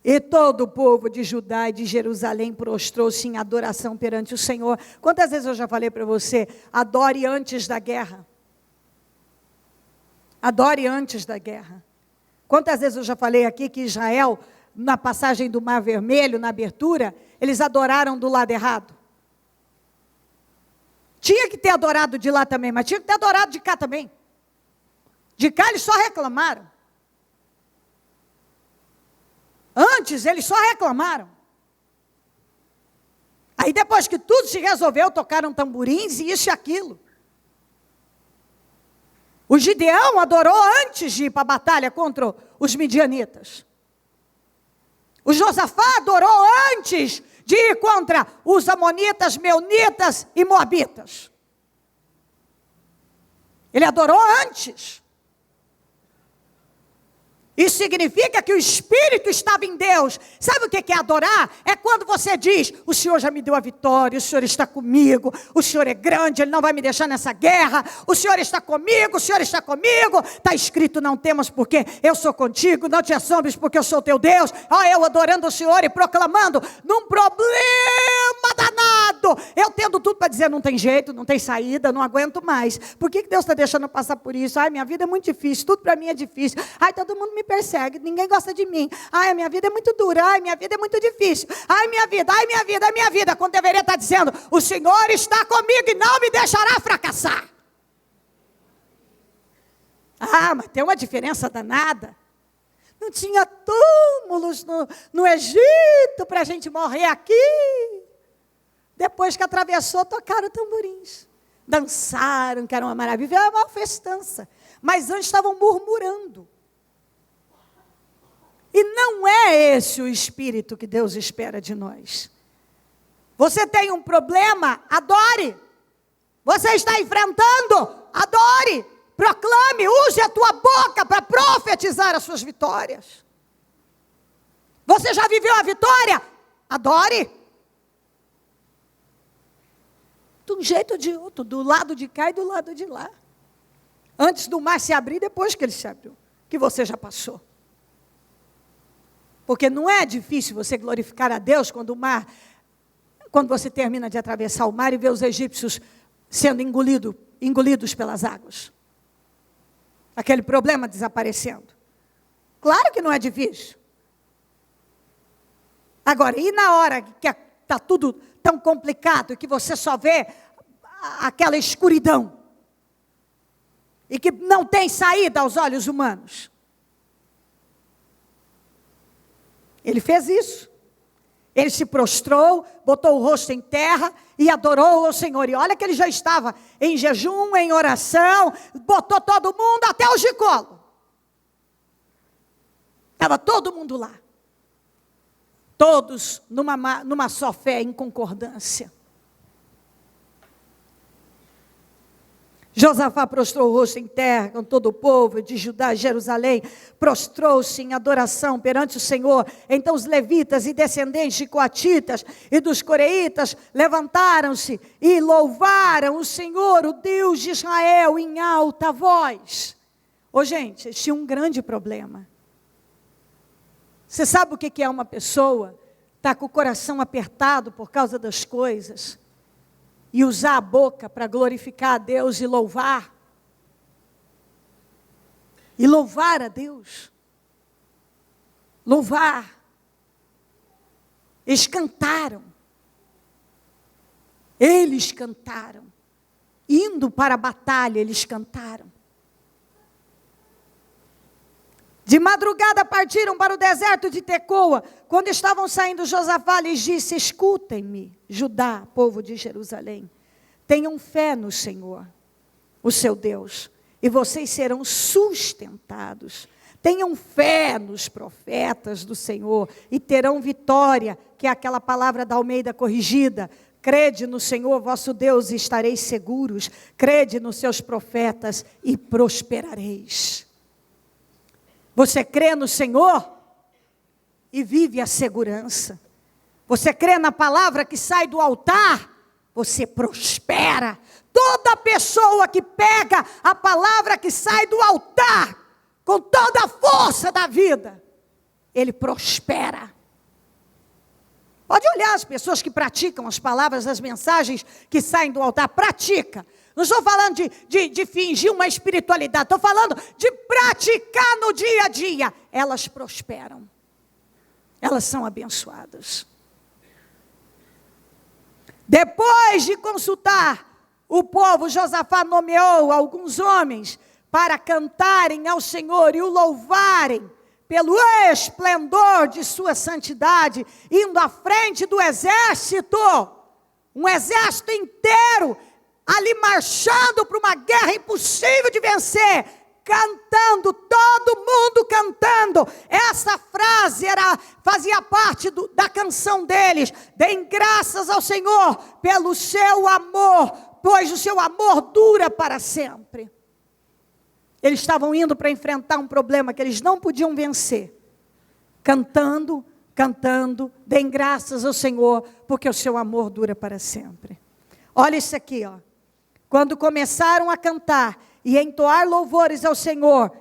e todo o povo de Judá e de Jerusalém prostrou-se em adoração perante o Senhor. Quantas vezes eu já falei para você, adore antes da guerra. Adore antes da guerra. Quantas vezes eu já falei aqui que Israel, na passagem do Mar Vermelho, na abertura, eles adoraram do lado errado. Tinha que ter adorado de lá também, mas tinha que ter adorado de cá também. De cá eles só reclamaram. Antes eles só reclamaram. Aí depois que tudo se resolveu, tocaram tamborins e isso e aquilo. O Gideão adorou antes de ir para a batalha contra os midianitas. O Josafá adorou antes de ir contra os amonitas, meunitas e moabitas. Ele adorou antes. Isso significa que o Espírito estava em Deus. Sabe o que é adorar? É quando você diz, o Senhor já me deu a vitória, o Senhor está comigo, o Senhor é grande, Ele não vai me deixar nessa guerra, o Senhor está comigo, o Senhor está comigo. Está escrito, não temas porque eu sou contigo, não te assombres porque eu sou teu Deus. Eu adorando o Senhor e proclamando, num problema danado, eu tendo tudo para dizer, não tem jeito, não tem saída, não aguento mais. Por que Deus está deixando eu passar por isso? Minha vida é muito difícil, tudo para mim é difícil. Todo mundo me persegue, ninguém gosta de mim. A minha vida é muito dura, minha vida é muito difícil. Minha vida, quando deveria estar dizendo, o Senhor está comigo e não me deixará fracassar. Mas tem uma diferença danada. Não tinha túmulos no Egito para a gente morrer aqui. Depois que atravessou, tocaram tamborins. Dançaram, que era uma maravilha, era uma festança. Mas antes estavam murmurando. E não é esse o espírito que Deus espera de nós. Você tem um problema? Adore. Você está enfrentando? Adore. Proclame, use a tua boca para profetizar as suas vitórias. Você já viveu a vitória? Adore. De um jeito ou de outro, do lado de cá e do lado de lá. Antes do mar se abrir, depois que ele se abriu, que você já passou. Porque não é difícil você glorificar a Deus quando você termina de atravessar o mar e vê os egípcios sendo engolidos pelas águas. Aquele problema desaparecendo. Claro que não é difícil. Agora, e na hora que está tudo tão complicado e que você só vê aquela escuridão e que não tem saída aos olhos humanos? Ele fez isso. Ele se prostrou, botou o rosto em terra e adorou ao Senhor. E olha que ele já estava em jejum, em oração, botou todo mundo, até o gicolo. Estava todo mundo lá. Todos numa só fé, em concordância. Josafá prostrou o rosto em terra com todo o povo de Judá e Jerusalém, prostrou-se em adoração perante o Senhor. Então os levitas e descendentes de coatitas e dos coreitas levantaram-se e louvaram o Senhor, o Deus de Israel, em alta voz. Gente, eles tinham um grande problema. Você sabe o que é uma pessoa estar com o coração apertado por causa das coisas e usar a boca para glorificar a Deus e louvar? E louvar a Deus. Louvar. Eles cantaram. Eles cantaram. Indo para a batalha, eles cantaram. De madrugada partiram para o deserto de Tecoa. Quando estavam saindo, Josafá lhes disse: escutem-me, Judá, povo de Jerusalém. Tenham fé no Senhor, o seu Deus, e vocês serão sustentados. Tenham fé nos profetas do Senhor e terão vitória, que é aquela palavra da Almeida corrigida. Crede no Senhor vosso Deus e estareis seguros. Crede nos seus profetas e prosperareis. Você crê no Senhor e vive a segurança. Você crê na palavra que sai do altar, você prospera. Toda pessoa que pega a palavra que sai do altar, com toda a força da vida, ele prospera. Pode olhar as pessoas que praticam as palavras, as mensagens que saem do altar, pratica. Não estou falando de fingir uma espiritualidade, estou falando de praticar no dia a dia. Elas prosperam. Elas são abençoadas. Depois de consultar o povo, Josafá nomeou alguns homens para cantarem ao Senhor e o louvarem pelo esplendor de sua santidade, indo à frente do exército, um exército inteiro, ali marchando para uma guerra impossível de vencer, cantando, todo mundo cantando. Essa frase fazia parte da canção deles: deem graças ao Senhor pelo seu amor, pois o seu amor dura para sempre. Eles estavam indo para enfrentar um problema que eles não podiam vencer, cantando, deem graças ao Senhor, porque o seu amor dura para sempre. Olha isso aqui, ó. Quando começaram a cantar e entoar louvores ao Senhor,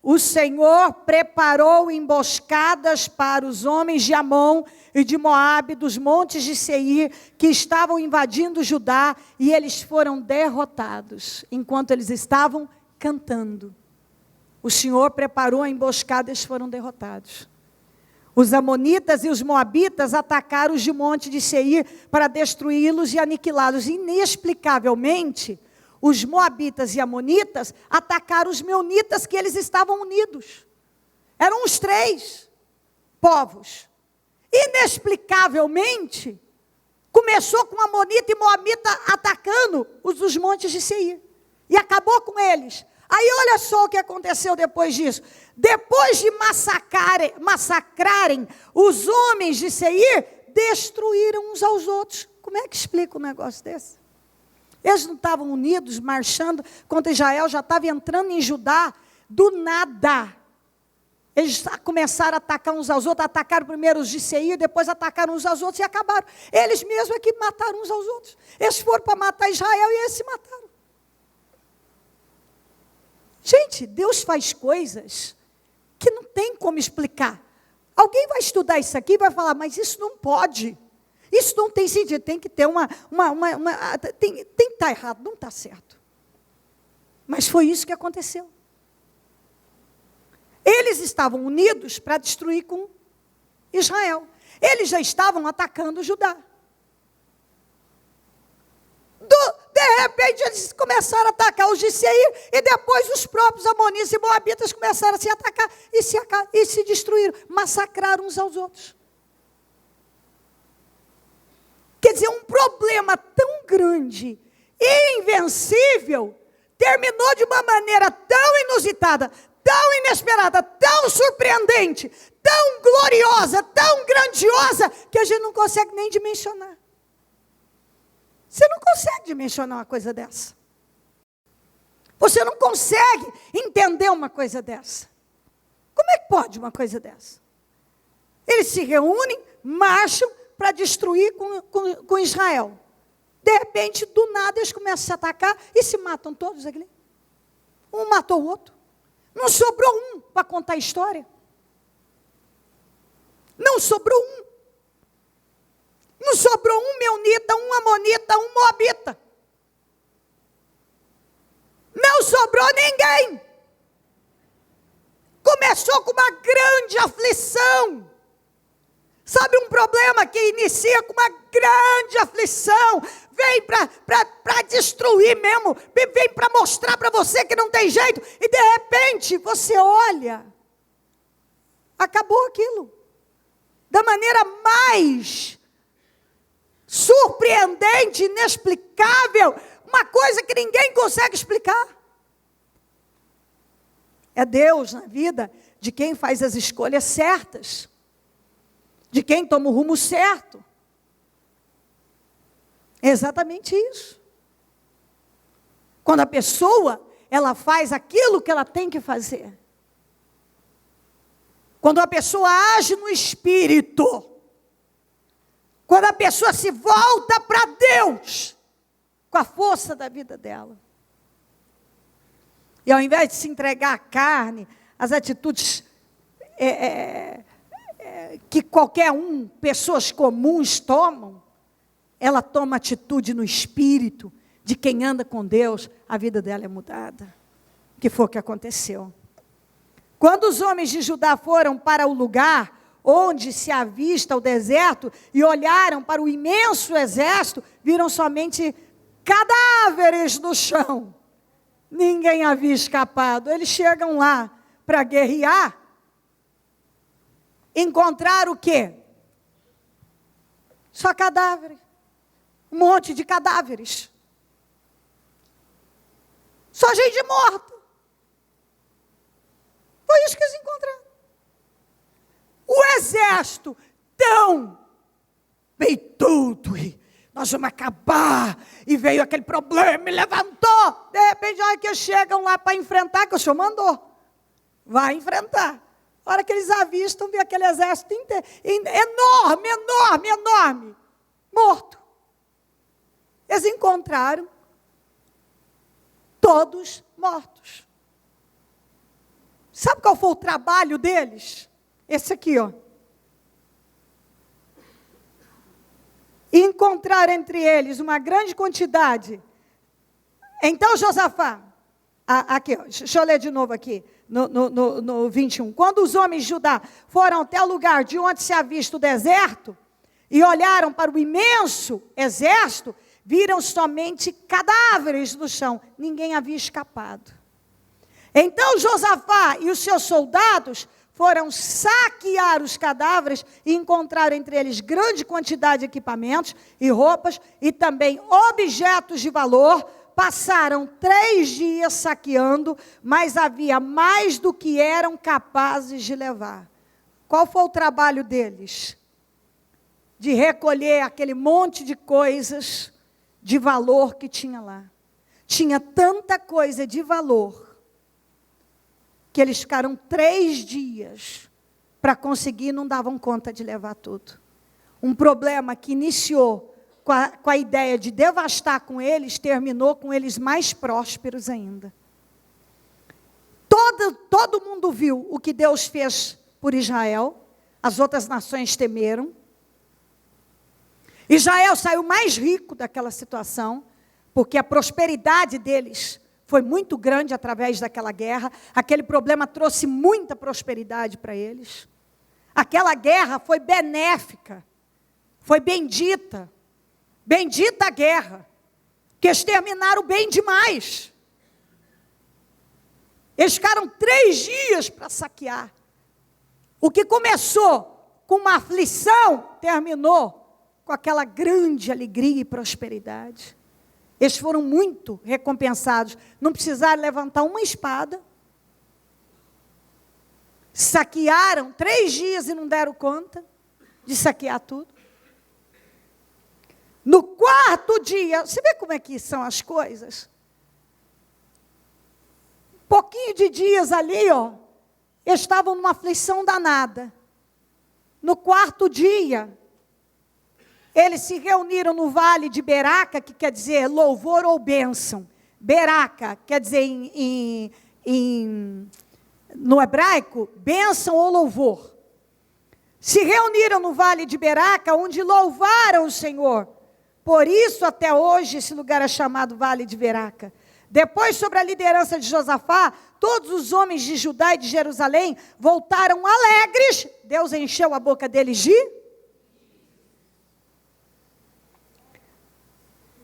o Senhor preparou emboscadas para os homens de Amon e de Moabe, dos montes de Seir, que estavam invadindo Judá, e eles foram derrotados, enquanto eles estavam cantando. O Senhor preparou a emboscada e eles foram derrotados. Os amonitas e os moabitas atacaram os de monte de Seir para destruí-los e aniquilá-los. Inexplicavelmente, os moabitas e amonitas atacaram os meunitas, que eles estavam unidos. Eram os 3 povos. Inexplicavelmente, começou com amonita e moabita atacando os dos montes de Seir. E acabou com eles. Aí olha só o que aconteceu depois disso. Depois de massacrarem os homens de Seir, destruíram uns aos outros. Como é que explica um negócio desse? Eles não estavam unidos, marchando contra Israel, já estava entrando em Judá, do nada. Eles começaram a atacar uns aos outros, atacaram primeiro os de Seir, depois atacaram uns aos outros e acabaram. Eles mesmos é que mataram uns aos outros. Eles foram para matar Israel e eles se mataram. Gente, Deus faz coisas que não tem como explicar. Alguém vai estudar isso aqui e vai falar, mas isso não pode. Isso não tem sentido. Tem que ter tem que estar errado, não está certo. Mas foi isso que aconteceu. Eles estavam unidos para destruir com Israel. Eles já estavam atacando Judá. De repente, eles começaram a atacar os de Seir, e depois os próprios amonitas e moabitas começaram a se atacar e se destruíram, massacraram uns aos outros. Quer dizer, um problema tão grande e invencível terminou de uma maneira tão inusitada, tão inesperada, tão surpreendente, tão gloriosa, tão grandiosa, que a gente não consegue nem dimensionar. Você não consegue dimensionar uma coisa dessa. Você não consegue entender uma coisa dessa. Como é que pode uma coisa dessa? Eles se reúnem, marcham para destruir com Israel. De repente, do nada, eles começam a se atacar e se matam todos ali. Um matou o outro. Não sobrou um para contar a história. Não sobrou um. Não sobrou um meunita, um amonita, um moabita. Não sobrou ninguém. Começou com uma grande aflição. Sabe um problema que inicia com uma grande aflição, vem para destruir mesmo, vem para mostrar para você que não tem jeito, e de repente você olha, acabou aquilo, da maneira mais surpreendente, inexplicável, uma coisa que ninguém consegue explicar. É Deus na vida de quem faz as escolhas certas, de quem toma o rumo certo. É exatamente isso. Quando a pessoa, ela faz aquilo que ela tem que fazer. Quando a pessoa age no Espírito. Quando a pessoa se volta para Deus, com a força da vida dela. E ao invés de se entregar à carne, às atitudes que qualquer pessoas comuns tomam, ela toma atitude no Espírito, de quem anda com Deus, a vida dela é mudada. Que foi o que aconteceu. Quando os homens de Judá foram para o lugar onde se avista o deserto, e olharam para o imenso exército, viram somente cadáveres no chão. Ninguém havia escapado. Eles chegam lá para guerrear, encontraram o quê? Só cadáver. Um monte de cadáveres. Só gente morta. Foi isso que eles encontraram. O exército tão veio tudo e nós vamos acabar, e veio aquele problema, e levantou. De repente, a hora que eles chegam lá para enfrentar, que o Senhor mandou, vai enfrentar. A hora que eles avistam, vê aquele exército inteiro, enorme, enorme, enorme, morto. Eles encontraram todos mortos. Sabe qual foi o trabalho deles? Esse aqui, ó. Encontrar entre eles uma grande quantidade. Então Josafá, aqui, ó, deixa eu ler de novo aqui, no 21. Quando os homens de Judá foram até o lugar de onde se avista o deserto, e olharam para o imenso exército, viram somente cadáveres no chão. Ninguém havia escapado. Então Josafá e os seus soldados foram saquear os cadáveres e encontraram entre eles grande quantidade de equipamentos e roupas e também objetos de valor. Passaram 3 dias saqueando, mas havia mais do que eram capazes de levar. Qual foi o trabalho deles? De recolher aquele monte de coisas de valor que tinha lá. Tinha tanta coisa de valor que eles ficaram 3 dias para conseguir, não davam conta de levar tudo. Um problema que iniciou com a ideia de devastar com eles, terminou com eles mais prósperos ainda. Todo mundo viu o que Deus fez por Israel, as outras nações temeram. Israel saiu mais rico daquela situação, porque a prosperidade deles foi muito grande através daquela guerra. Aquele problema trouxe muita prosperidade para eles. Aquela guerra foi benéfica, foi bendita. Bendita a guerra, que exterminaram bem demais. Eles ficaram 3 dias para saquear. O que começou com uma aflição, terminou com aquela grande alegria e prosperidade. Eles foram muito recompensados. Não precisaram levantar uma espada. Saquearam 3 dias e não deram conta de saquear tudo. No 4º dia, você vê como é que são as coisas? Um pouquinho de dias ali, ó, eles estavam numa aflição danada. No 4º dia, eles se reuniram no vale de Beraca, que quer dizer louvor ou bênção. Beraca quer dizer no hebraico, bênção ou louvor. Se reuniram no vale de Beraca, onde louvaram o Senhor. Por isso, até hoje, esse lugar é chamado Vale de Beraca. Depois, sobre a liderança de Josafá, todos os homens de Judá e de Jerusalém voltaram alegres. Deus encheu a boca deles de...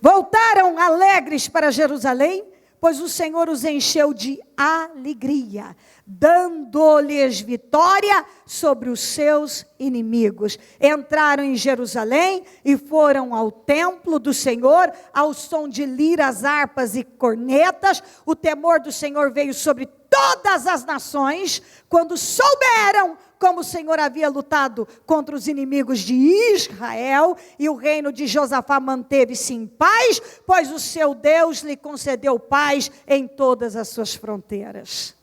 Voltaram alegres para Jerusalém, pois o Senhor os encheu de alegria, dando-lhes vitória sobre os seus inimigos. Entraram em Jerusalém e foram ao templo do Senhor, ao som de liras, harpas e cornetas. O temor do Senhor veio sobre todas as nações, quando souberam como o Senhor havia lutado contra os inimigos de Israel, e o reino de Josafá manteve-se em paz, pois o seu Deus lhe concedeu paz em todas as suas fronteiras.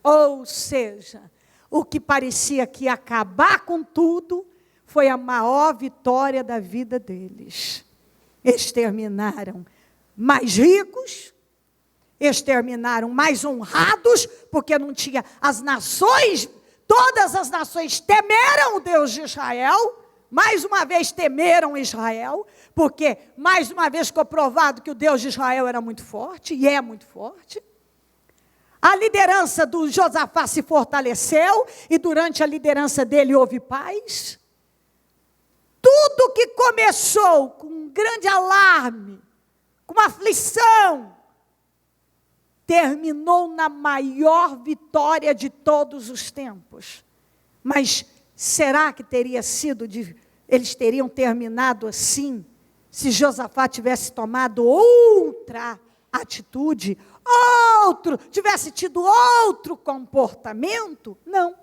Ou seja, o que parecia que ia acabar com tudo, foi a maior vitória da vida deles. Eles terminaram mais ricos, eles terminaram mais honrados, porque não tinha as nações. Todas as nações temeram o Deus de Israel, mais uma vez temeram Israel, porque mais uma vez ficou provado que o Deus de Israel era muito forte, e é muito forte. A liderança do Josafá se fortaleceu, e durante a liderança dele houve paz. Tudo que começou com um grande alarme, com uma aflição, terminou na maior vitória de todos os tempos. Mas será que teria sido, eles teriam terminado assim, se Josafá tivesse tomado outra atitude, tivesse tido outro comportamento? Não.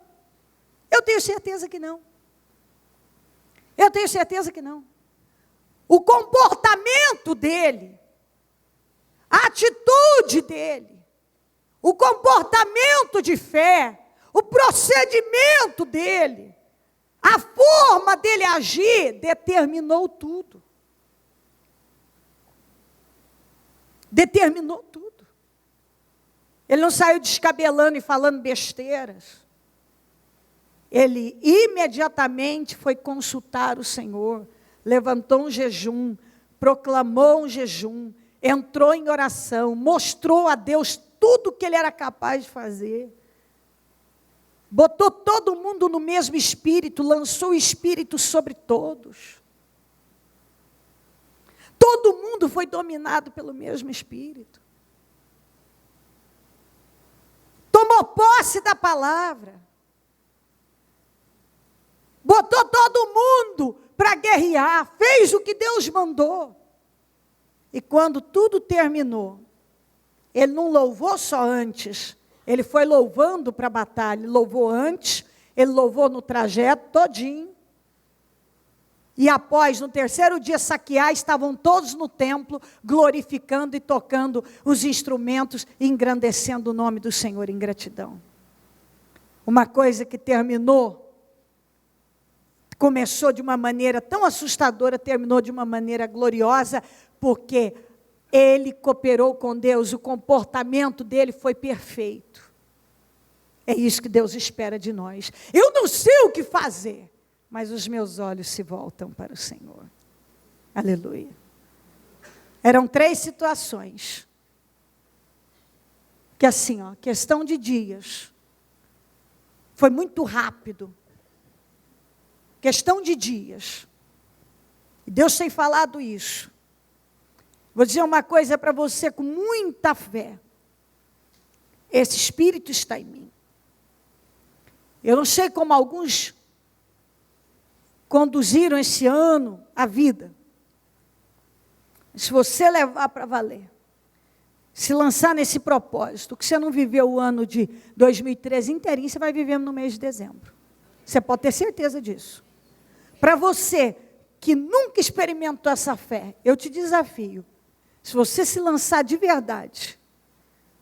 Eu tenho certeza que não. Eu tenho certeza que não. O comportamento dele, a atitude dele, o comportamento de fé, o procedimento dele, a forma dele agir, determinou tudo. Determinou tudo. Ele não saiu descabelando e falando besteiras. Ele imediatamente foi consultar o Senhor, levantou um jejum, proclamou um jejum, entrou em oração, mostrou a Deus tudo que ele era capaz de fazer. Botou todo mundo no mesmo espírito, lançou o espírito sobre todos. Todo mundo foi dominado pelo mesmo espírito. Tomou posse da palavra. Botou todo mundo para guerrear, fez o que Deus mandou. E quando tudo terminou, ele não louvou só antes, ele foi louvando para a batalha. Ele louvou antes, ele louvou no trajeto todinho. E após, no 3º dia saquear, estavam todos no templo, glorificando e tocando os instrumentos, e engrandecendo o nome do Senhor em gratidão. Uma coisa que começou de uma maneira tão assustadora, terminou de uma maneira gloriosa, porque ele cooperou com Deus, o comportamento dele foi perfeito. É isso que Deus espera de nós. Eu não sei o que fazer, mas os meus olhos se voltam para o Senhor. Aleluia. Eram 3 situações. Que assim, questão de dias. Foi muito rápido. Questão de dias. E Deus tem falado isso. Vou dizer uma coisa para você com muita fé. Esse Espírito está em mim. Eu não sei como alguns conduziram esse ano a vida. Se você levar para valer, se lançar nesse propósito, que você não viveu o ano de 2013 inteirinho, você vai viver no mês de dezembro. Você pode ter certeza disso. Para você que nunca experimentou essa fé, eu te desafio. Se você se lançar de verdade,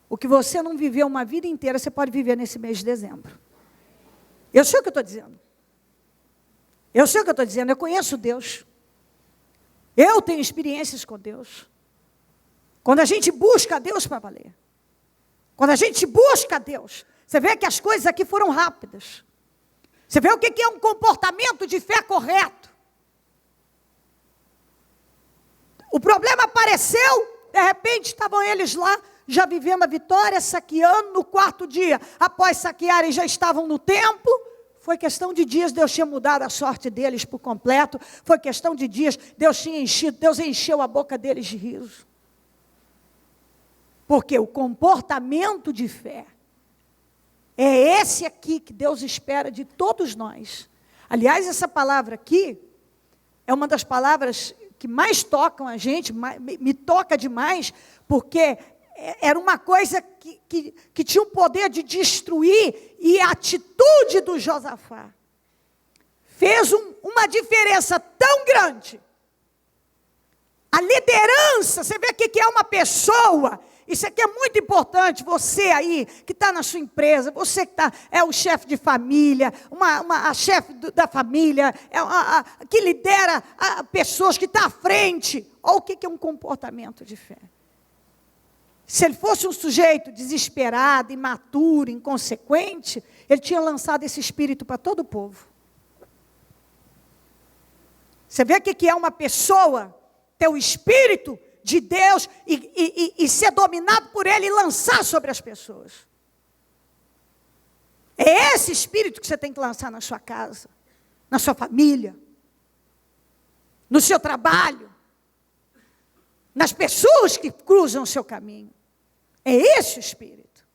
o que você não viveu uma vida inteira, você pode viver nesse mês de dezembro. Eu sei o que eu estou dizendo. Eu sei o que eu estou dizendo. Eu conheço Deus. Eu tenho experiências com Deus. Quando a gente busca Deus para valer. Quando a gente busca Deus. Você vê que as coisas aqui foram rápidas. Você vê o que é um comportamento de fé correto. O problema apareceu, de repente estavam eles lá, já vivendo a vitória, saqueando. No 4º dia, após saquearem, já estavam no templo. Foi questão de dias, Deus tinha mudado a sorte deles por completo. Foi questão de dias, Deus encheu a boca deles de riso. Porque o comportamento de fé é esse aqui que Deus espera de todos nós. Aliás, essa palavra aqui é uma das palavras que mais tocam a gente, me toca demais, porque era uma coisa que tinha o poder de destruir, e a atitude do Josafá fez uma diferença tão grande. A liderança, você vê o que é uma pessoa. Isso aqui é muito importante. Você aí, que está na sua empresa, você que é o chefe de família, a chefe da família, que lidera pessoas, que está à frente. Olha o que é um comportamento de fé. Se ele fosse um sujeito desesperado, imaturo, inconsequente, ele tinha lançado esse espírito para todo o povo. Você vê o que é uma pessoa ter o espírito de Deus e ser dominado por ele e lançar sobre as pessoas. É esse espírito que você tem que lançar na sua casa, na sua família, no seu trabalho, nas pessoas que cruzam o seu caminho. É esse o espírito.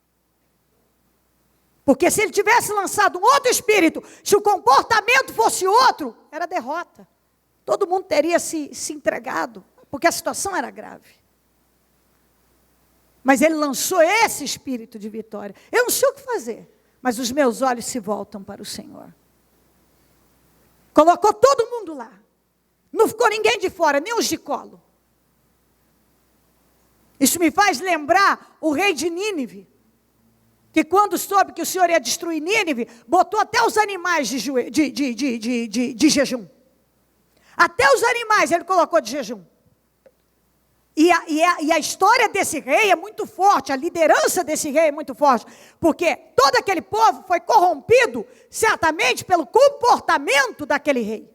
Porque se ele tivesse lançado um outro espírito, se o comportamento fosse outro, era derrota. Todo mundo teria se entregado, porque a situação era grave. Mas ele lançou esse espírito de vitória. Eu não sei o que fazer, mas os meus olhos se voltam para o Senhor. Colocou todo mundo lá. Não ficou ninguém de fora, nem os de colo. Isso me faz lembrar o rei de Nínive, que quando soube que o Senhor ia destruir Nínive, botou até os animais de jejum. Até os animais ele colocou de jejum. E a história desse rei é muito forte, a liderança desse rei é muito forte, porque todo aquele povo foi corrompido, certamente pelo comportamento daquele rei.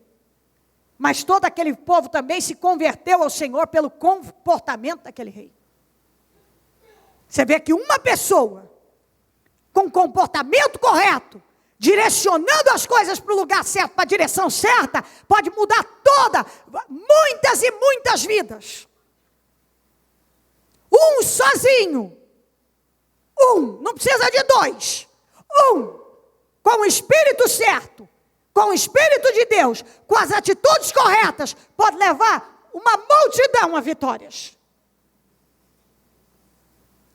Mas todo aquele povo também se converteu ao Senhor pelo comportamento daquele rei. Você vê que uma pessoa com comportamento correto, direcionando as coisas para o lugar certo, para a direção certa, pode mudar muitas e muitas vidas. Um sozinho, não precisa de 2, com o espírito certo, com o espírito de Deus, com as atitudes corretas, pode levar uma multidão a vitórias.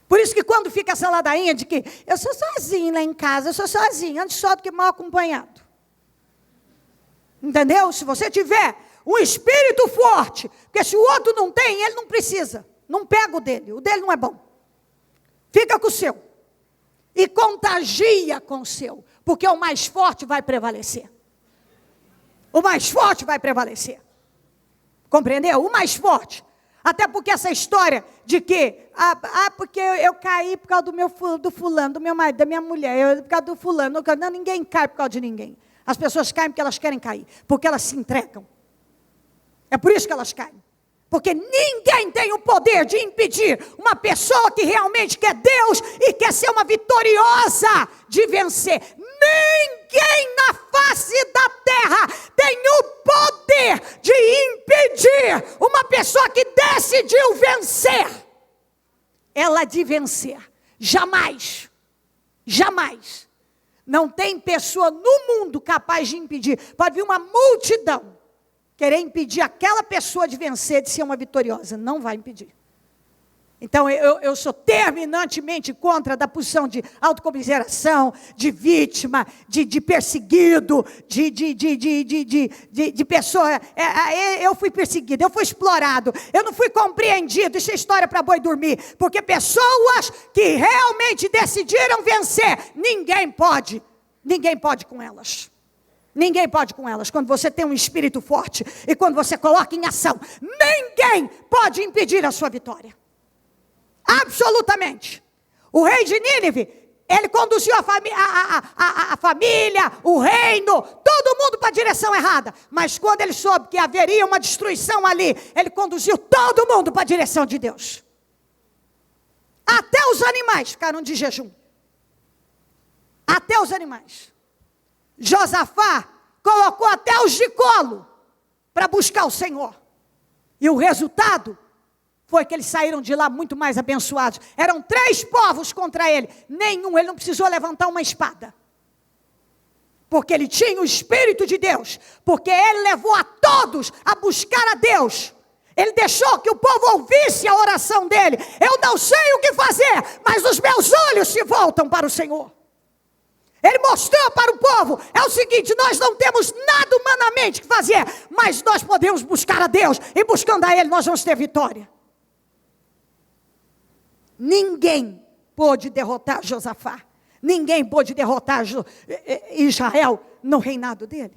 Por isso que quando fica essa ladainha de que eu sou sozinho lá em casa, eu sou sozinho, antes só do que mal acompanhado. Entendeu? Se você tiver um espírito forte, porque se o outro não tem, ele não precisa. Não pega o dele não é bom. Fica com o seu. e contagia com o seu, porque o mais forte vai prevalecer. O mais forte vai prevalecer. Compreendeu? O mais forte. Até porque essa história de que, porque eu caí por causa do fulano, do meu marido, da minha mulher, por causa do fulano, não, ninguém cai por causa de ninguém. As pessoas caem porque elas querem cair, porque elas se entregam. É por isso que elas caem. Porque ninguém tem o poder de impedir uma pessoa que realmente quer Deus e quer ser uma vitoriosa de vencer. Ninguém na face da terra tem o poder de impedir uma pessoa que decidiu vencer. Ela de vencer. Jamais. Jamais. Não tem pessoa no mundo capaz de impedir. Pode vir uma multidão querer impedir aquela pessoa de vencer, de ser uma vitoriosa. Não vai impedir. Então, eu sou terminantemente contra da posição de autocomiseração, de vítima, de perseguido, de pessoa. Eu fui perseguido, eu fui explorado, eu não fui compreendido. Isso é história para boi dormir. Porque pessoas que realmente decidiram vencer, ninguém pode com elas. Ninguém pode com elas. Quando você tem um espírito forte e quando você coloca em ação, ninguém pode impedir a sua vitória. Absolutamente. O rei de Nínive, ele conduziu a família, o reino, todo mundo para a direção errada. Mas quando ele soube que haveria uma destruição ali, ele conduziu todo mundo para a direção de Deus. Até os animais ficaram de jejum. Até os animais. Josafá colocou até os de colo para buscar o Senhor. E o resultado foi que eles saíram de lá muito mais abençoados. Eram 3 povos contra ele. Ele não precisou levantar uma espada. Porque ele tinha o Espírito de Deus. Porque ele levou a todos a buscar a Deus. Ele deixou que o povo ouvisse a oração dele. Eu não sei o que fazer, mas os meus olhos se voltam para o Senhor. Ele mostrou para o povo, é o seguinte, nós não temos nada humanamente que fazer, mas nós podemos buscar a Deus, e buscando a Ele nós vamos ter vitória. Ninguém pôde derrotar Josafá, ninguém pôde derrotar Israel no reinado dele.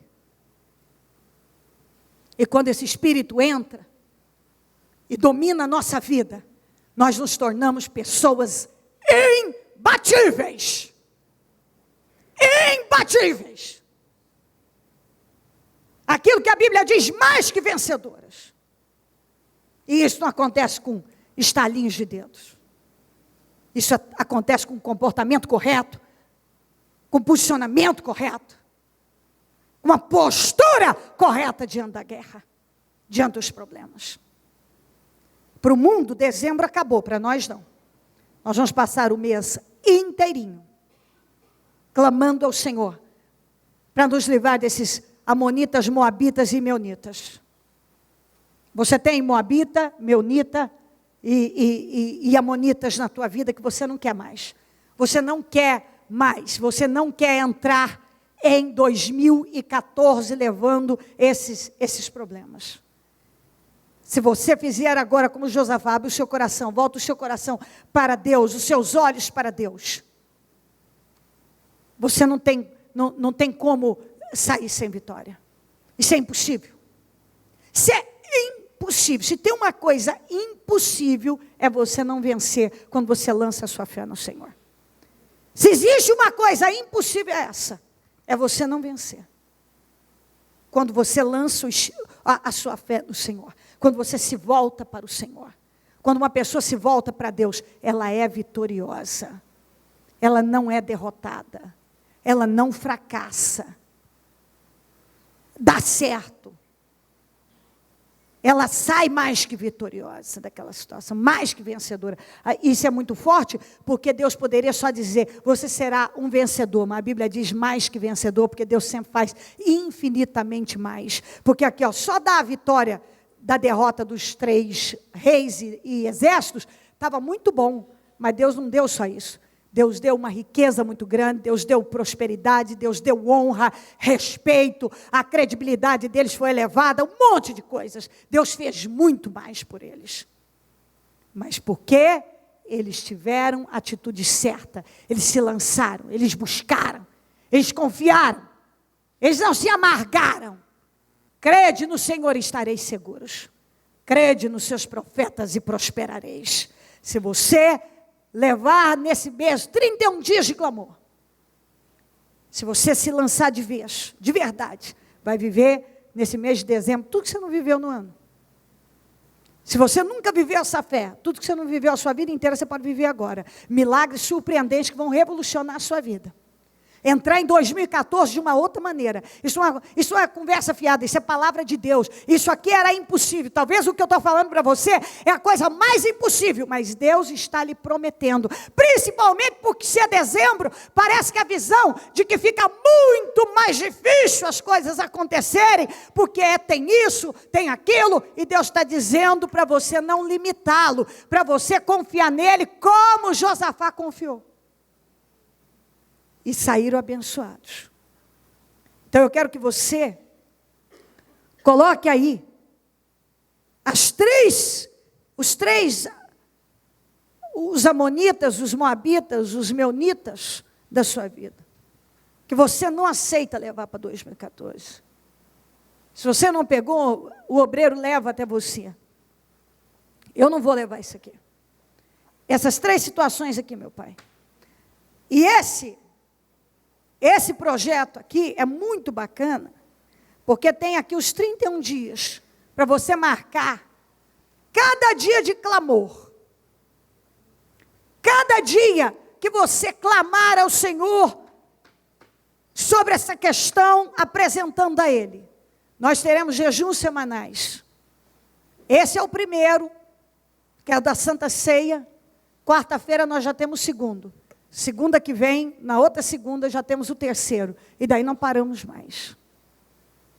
E quando esse espírito entra e domina a nossa vida, nós nos tornamos pessoas imbatíveis. Imbatíveis. Aquilo que a Bíblia diz, mais que vencedoras. E isso não acontece com estalinhos de dedos. Isso acontece com comportamento correto, com posicionamento correto, uma postura correta diante da guerra, diante dos problemas. Para o mundo, dezembro acabou, para nós não. Nós vamos passar o mês inteirinho clamando ao Senhor, para nos livrar desses amonitas, moabitas e meunitas. Você tem moabita, meunita e amonitas na tua vida que você não quer mais. Você não quer mais, você não quer entrar em 2014 levando esses problemas. Se você fizer agora como Josafá, abre o seu coração, volta o seu coração para Deus, os seus olhos para Deus. Você não tem como sair sem vitória. Isso é impossível. Isso é impossível. Se tem uma coisa impossível, é você não vencer quando você lança a sua fé no Senhor. Se existe uma coisa impossível, é essa. É você não vencer. Quando você lança a sua fé no Senhor. Quando você se volta para o Senhor. Quando uma pessoa se volta para Deus, ela é vitoriosa. Ela não é derrotada. Ela não fracassa. Dá certo. Ela sai mais que vitoriosa daquela situação, mais que vencedora. Isso é muito forte, porque Deus poderia só dizer, você será um vencedor, mas a Bíblia diz mais que vencedor, porque Deus sempre faz infinitamente mais. Porque aqui, só dá a vitória da derrota dos 3 reis e exércitos, estava muito bom, mas Deus não deu só isso. Deus deu uma riqueza muito grande, Deus deu prosperidade, Deus deu honra, respeito, a credibilidade deles foi elevada, um monte de coisas. Deus fez muito mais por eles. Mas porque eles tiveram a atitude certa. Eles se lançaram, eles buscaram, eles confiaram, eles não se amargaram. Crede no Senhor e estareis seguros. Crede nos seus profetas e prosperareis. Se você levar nesse mês 31 dias de clamor, se você se lançar de vez, de verdade, vai viver nesse mês de dezembro tudo que você não viveu no ano. Se você nunca viveu essa fé, tudo que você não viveu a sua vida inteira, você pode viver agora. Milagres surpreendentes que vão revolucionar a sua vida. Entrar em 2014 de uma outra maneira. Isso não é conversa fiada, isso é palavra de Deus. Isso aqui era impossível. Talvez o que eu estou falando para você é a coisa mais impossível, mas Deus está lhe prometendo. Principalmente porque se é dezembro, parece que a visão de que fica muito mais difícil as coisas acontecerem, porque tem isso, tem aquilo, e Deus está dizendo para você não limitá-lo, para você confiar nele como Josafá confiou. E saíram abençoados. Então eu quero que você coloque aí os amonitas, os moabitas, os meunitas da sua vida, que você não aceita levar para 2014. Se você não pegou, o obreiro leva até você. Eu não vou levar isso aqui. Essas 3 situações aqui, meu pai. E esse projeto aqui é muito bacana, porque tem aqui os 31 dias, para você marcar cada dia de clamor. Cada dia que você clamar ao Senhor sobre essa questão, apresentando a Ele. Nós teremos jejuns semanais. Esse é o primeiro, que é o da Santa Ceia. Quarta-feira nós já temos o segundo. Segunda que vem, na outra segunda, já temos o terceiro. E daí não paramos mais.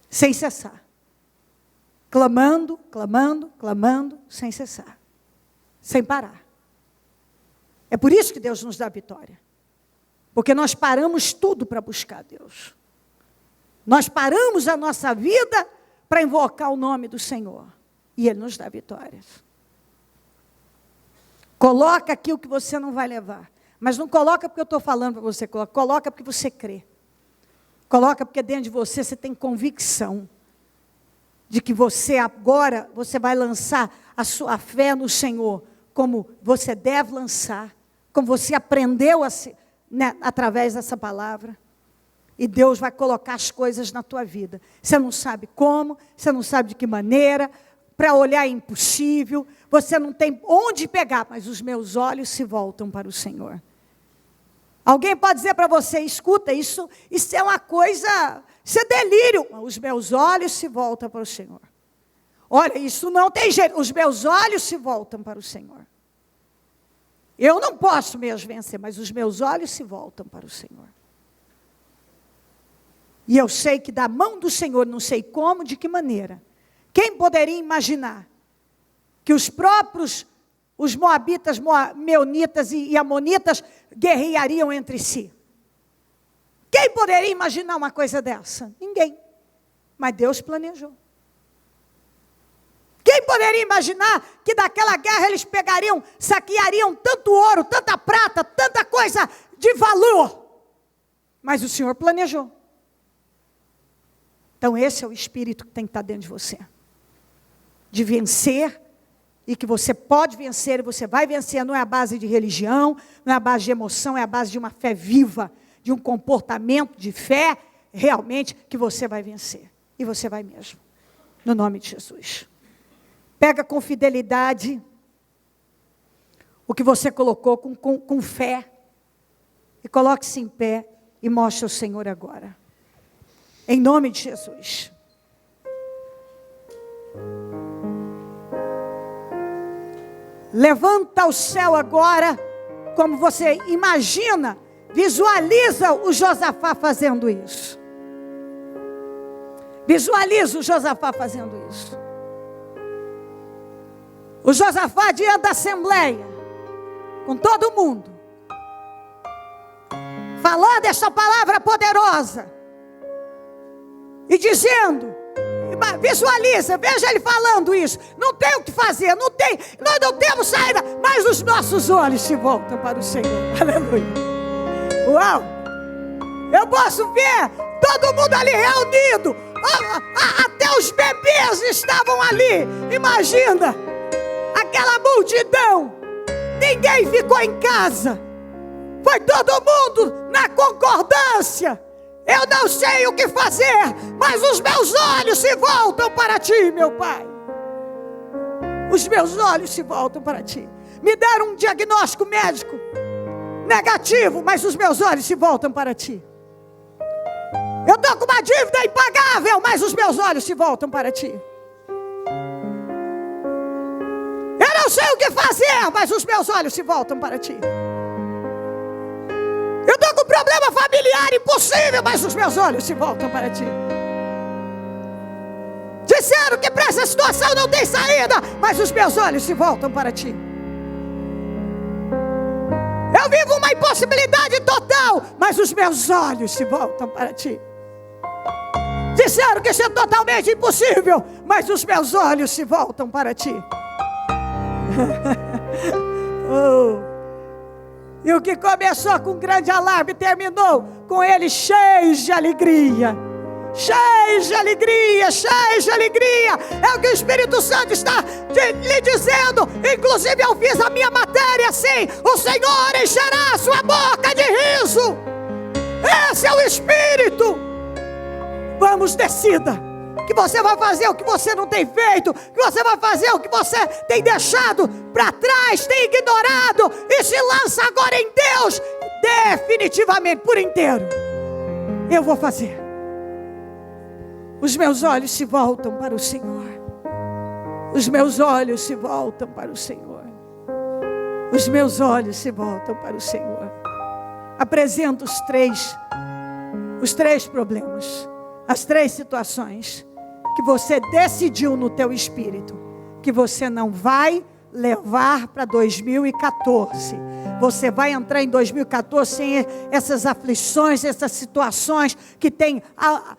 Sem cessar. Clamando, clamando, clamando, sem cessar. Sem parar. É por isso que Deus nos dá vitória. Porque nós paramos tudo para buscar Deus. Nós paramos a nossa vida para invocar o nome do Senhor. E Ele nos dá vitórias. Coloca aqui o que você não vai levar. Mas não coloca porque eu estou falando para você, coloca porque você crê. Coloca porque dentro de você tem convicção de que você agora, você vai lançar a sua fé no Senhor, como você deve lançar, como você aprendeu através dessa palavra. E Deus vai colocar as coisas na tua vida. Você não sabe como, você não sabe de que maneira, para olhar é impossível, você não tem onde pegar, mas os meus olhos se voltam para o Senhor. Alguém pode dizer para você, escuta, isso é uma coisa, isso é delírio. Os meus olhos se voltam para o Senhor. Olha, isso não tem jeito, os meus olhos se voltam para o Senhor. Eu não posso mesmo vencer, mas os meus olhos se voltam para o Senhor. E eu sei que da mão do Senhor, não sei como, de que maneira. Quem poderia imaginar que os moabitas, meunitas e amonitas guerreariam entre si? Quem poderia imaginar uma coisa dessa? Ninguém. Mas Deus planejou. Quem poderia imaginar que daquela guerra eles saqueariam tanto ouro, tanta prata, tanta coisa de valor? Mas o Senhor planejou. Então esse é o espírito que tem que estar dentro de você. De vencer. E que você pode vencer, e você vai vencer, não é a base de religião, não é a base de emoção, é a base de uma fé viva, de um comportamento de fé, realmente, que você vai vencer. E você vai mesmo, no nome de Jesus. Pega com fidelidade o que você colocou com fé, e coloque-se em pé, e mostre ao Senhor agora. Em nome de Jesus. Levanta o céu agora, como você imagina, visualiza o Josafá fazendo isso. Visualiza o Josafá fazendo isso. O Josafá diante da assembleia, com todo mundo, falando essa palavra poderosa, e dizendo, Visualiza, veja ele falando isso. Não tem o que fazer, nós não temos saída, mas os nossos olhos se voltam para o Senhor. Aleluia. Uau! Eu posso ver todo mundo ali reunido. Até os bebês estavam ali. Imagina aquela multidão. Ninguém ficou em casa. Foi todo mundo na concordância. Eu não sei o que fazer, mas os meus olhos se voltam para ti, meu Pai. Os meus olhos se voltam para ti. Me deram um diagnóstico médico negativo, mas os meus olhos se voltam para ti. Eu estou com uma dívida impagável, mas os meus olhos se voltam para ti. Eu não sei o que fazer, mas os meus olhos se voltam para ti. Eu estou com um problema familiar impossível, mas os meus olhos se voltam para ti. Disseram que para essa situação não tem saída, mas os meus olhos se voltam para ti. Eu vivo uma impossibilidade total, mas os meus olhos se voltam para ti. Disseram que isso é totalmente impossível, mas os meus olhos se voltam para ti. Oh. E o que começou com grande alarme terminou com eles cheios de alegria. Cheios de alegria, cheios de alegria. É o que o Espírito Santo está lhe dizendo. Inclusive eu fiz a minha matéria assim: o Senhor encherá a sua boca de riso. Esse é o Espírito. Vamos, decida. Que você vai fazer o que você não tem feito, que você vai fazer o que você tem deixado para trás, tem ignorado, e se lança agora em Deus, definitivamente, por inteiro. Eu vou fazer. Os meus olhos se voltam para o Senhor. Os meus olhos se voltam para o Senhor. Os meus olhos se voltam para o Senhor. Apresento os três problemas, as três situações que você decidiu no teu espírito que você não vai levar para 2014. Você vai entrar em 2014 sem essas aflições, essas situações que têm